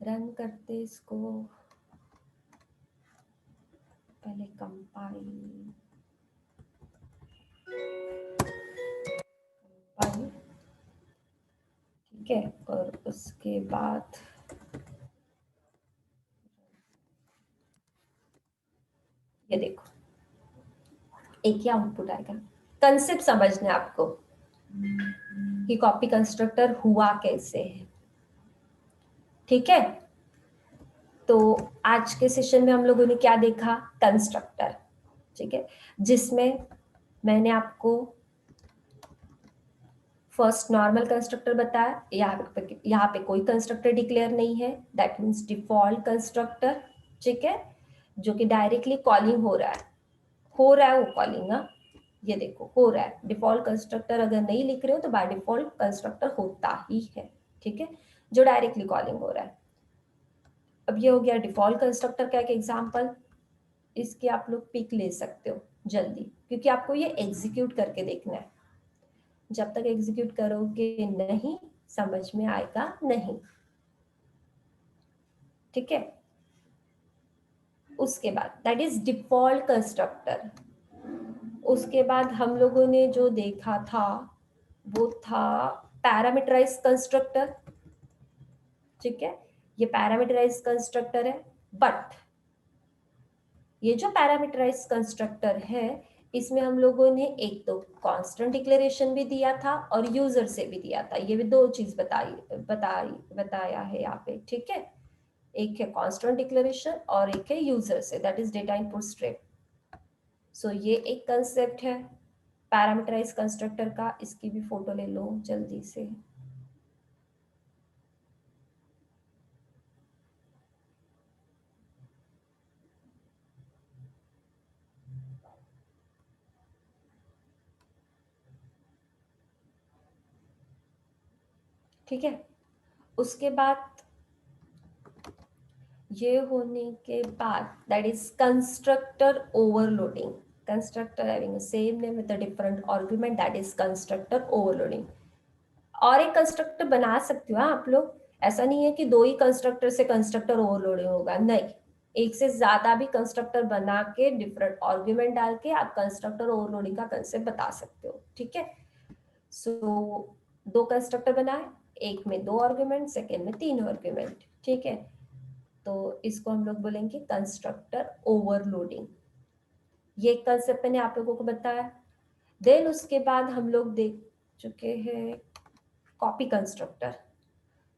रन करते इसको, पहले कंपाइल, ठीक है, और उसके बाद ये देखो एक ही आउटपुट आएगा। कंसेप्ट समझना है आपको कि कॉपी कंस्ट्रक्टर हुआ कैसे है, ठीक है। तो आज के सेशन में हम लोगों ने क्या देखा, कंस्ट्रक्टर, ठीक है, जिसमें मैंने आपको फर्स्ट नॉर्मल कंस्ट्रक्टर बताया, यहाँ पे कोई कंस्ट्रक्टर डिक्लेयर नहीं है, दैट मीन्स डिफॉल्ट कंस्ट्रक्टर, ठीक है, जो कि डायरेक्टली कॉलिंग हो रहा है वो कॉलिंग ना, ये देखो हो रहा है। डिफॉल्ट कंस्ट्रक्टर अगर नहीं लिख रहे हो तो बाय डिफॉल्ट कंस्ट्रक्टर होता ही है, ठीक है, जो डायरेक्टली कॉलिंग हो रहा है। अब ये हो गया डिफॉल्ट कंस्ट्रक्टर का एक एग्जांपल, इसके आप लोग पिक ले सकते हो जल्दी, क्योंकि आपको ये एग्जीक्यूट करके देखना है, जब तक एग्जीक्यूट करोगे नहीं समझ में आएगा नहीं, ठीक है। उसके बाद दैट इज डिफॉल्ट कंस्ट्रक्टर। उसके बाद हम लोगों ने जो देखा था वो था पैरामीटराइज कंस्ट्रक्टर, ठीक है, ये पैरामीटराइज कंस्ट्रक्टर है। बट ये जो पैरामीटराइज कंस्ट्रक्टर है इसमें हम लोगों ने एक तो कांस्टेंट डिक्लेरेशन भी दिया था और यूजर से भी दिया था, ये भी दो चीज बताया है यहाँ पे, ठीक है। एक है कांस्टेंट डिक्लेरेशन और एक है यूजर से, that is data input stream. So ये एक कंसेप्ट है पैरामीटराइज कंस्ट्रक्टर का, इसकी भी फोटो ले लो जल्दी से। ठीक है, उसके बाद ये होने के बाद that is constructor overloading, constructor having same name with a different argument, that is constructor overloading. और एक कंस्ट्रक्टर बना सकते हो आप लोग, ऐसा नहीं है कि दो ही कंस्ट्रक्टर से कंस्ट्रक्टर ओवरलोडिंग होगा, नहीं, एक से ज्यादा भी कंस्ट्रक्टर बना के डिफरेंट आर्गुमेंट डाल के आप कंस्ट्रक्टर ओवरलोडिंग का कंसेप्ट बता सकते हो, ठीक है। सो दो कंस्ट्रक्टर बनाए, एक में दो आर्गुमेंट, सेकेंड में तीन आर्गुमेंट, ठीक है, तो इसको हम लोग बोलेंगे कंस्ट्रक्टर ओवरलोडिंग। ये कंसेप्ट मैंने आप लोगों को बताया। देन उसके बाद हम लोग देख चुके हैं कॉपी कंस्ट्रक्टर।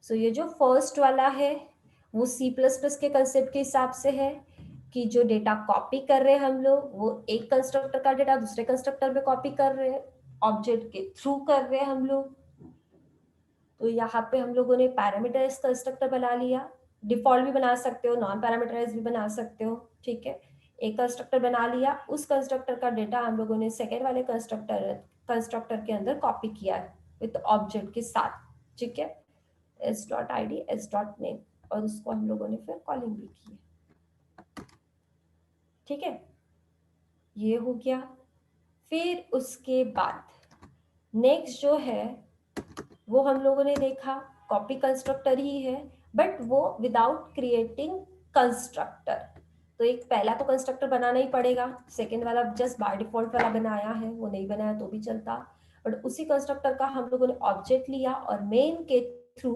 सो ये जो फर्स्ट वाला है वो C++ के कंसेप्ट के हिसाब से है कि जो डेटा कॉपी कर रहे हैं हम लोग वो एक कंस्ट्रक्टर का डेटा दूसरे कंस्ट्रक्टर में कॉपी कर रहे हैं, ऑब्जेक्ट के थ्रू कर रहे हैं हम लोग। तो यहाँ पे हम लोगों ने पैरामीटराइज कंस्ट्रक्टर बना लिया, डिफॉल्ट भी बना सकते हो, नॉन पैरामीटराइज भी बना सकते हो, ठीक है। एक कंस्ट्रक्टर बना लिया, उस कंस्ट्रक्टर का डेटा हम लोगों ने सेकेंड वाले कंस्ट्रक्टर के अंदर कॉपी किया है विद ऑब्जेक्ट के साथ, ठीक है, s.id s.name, और उसको हम लोगों ने फिर कॉलिंग भी की है, ठीक है, ये हो गया। फिर उसके बाद नेक्स्ट जो है वो हम लोगों ने देखा कॉपी कंस्ट्रक्टर ही है, बट वो विदाउट क्रिएटिंग कंस्ट्रक्टर। तो एक पहला तो कंस्ट्रक्टर बनाना ही पड़ेगा, सेकेंड वाला जस्ट बाय डिफॉल्ट वाला बनाया है, वो नहीं बनाया तो भी चलता, बट उसी कंस्ट्रक्टर का हम लोगों ने ऑब्जेक्ट लिया और मेन के थ्रू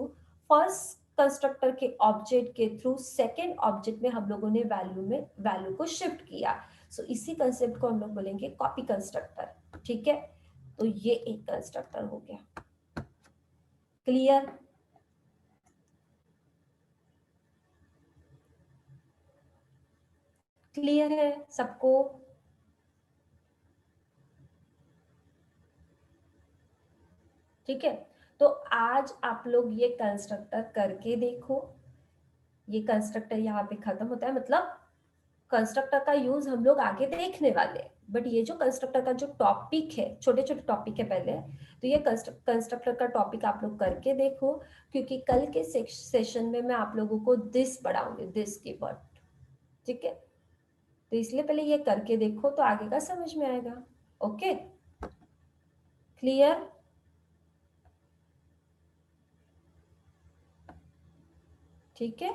फर्स्ट कंस्ट्रक्टर के ऑब्जेक्ट के थ्रू सेकेंड ऑब्जेक्ट में हम लोगों ने वैल्यू को शिफ्ट किया। सो इसी कंसेप्ट को हम लोग बोलेंगे कॉपी कंस्ट्रक्टर। ठीक है, तो ये एक कंस्ट्रक्टर हो गया। क्लियर? क्लियर है सबको? ठीक है, तो आज आप लोग ये कंस्ट्रक्टर करके देखो। ये कंस्ट्रक्टर यहाँ पे खत्म होता है, मतलब कंस्ट्रक्टर का यूज हम लोग आगे देखने वाले हैं, बट ये जो कंस्ट्रक्टर का जो टॉपिक है, छोटे छोटे टॉपिक है पहले, तो ये कंस्ट्रक्टर का टॉपिक आप लोग करके देखो, क्योंकि कल के सेशन में मैं आप लोगों को दिस पढ़ाऊंगी, दिस कीवर्ड। ठीक है, तो इसलिए पहले ये करके देखो तो आगे का समझ में आएगा। Okay, clear? ठीक है।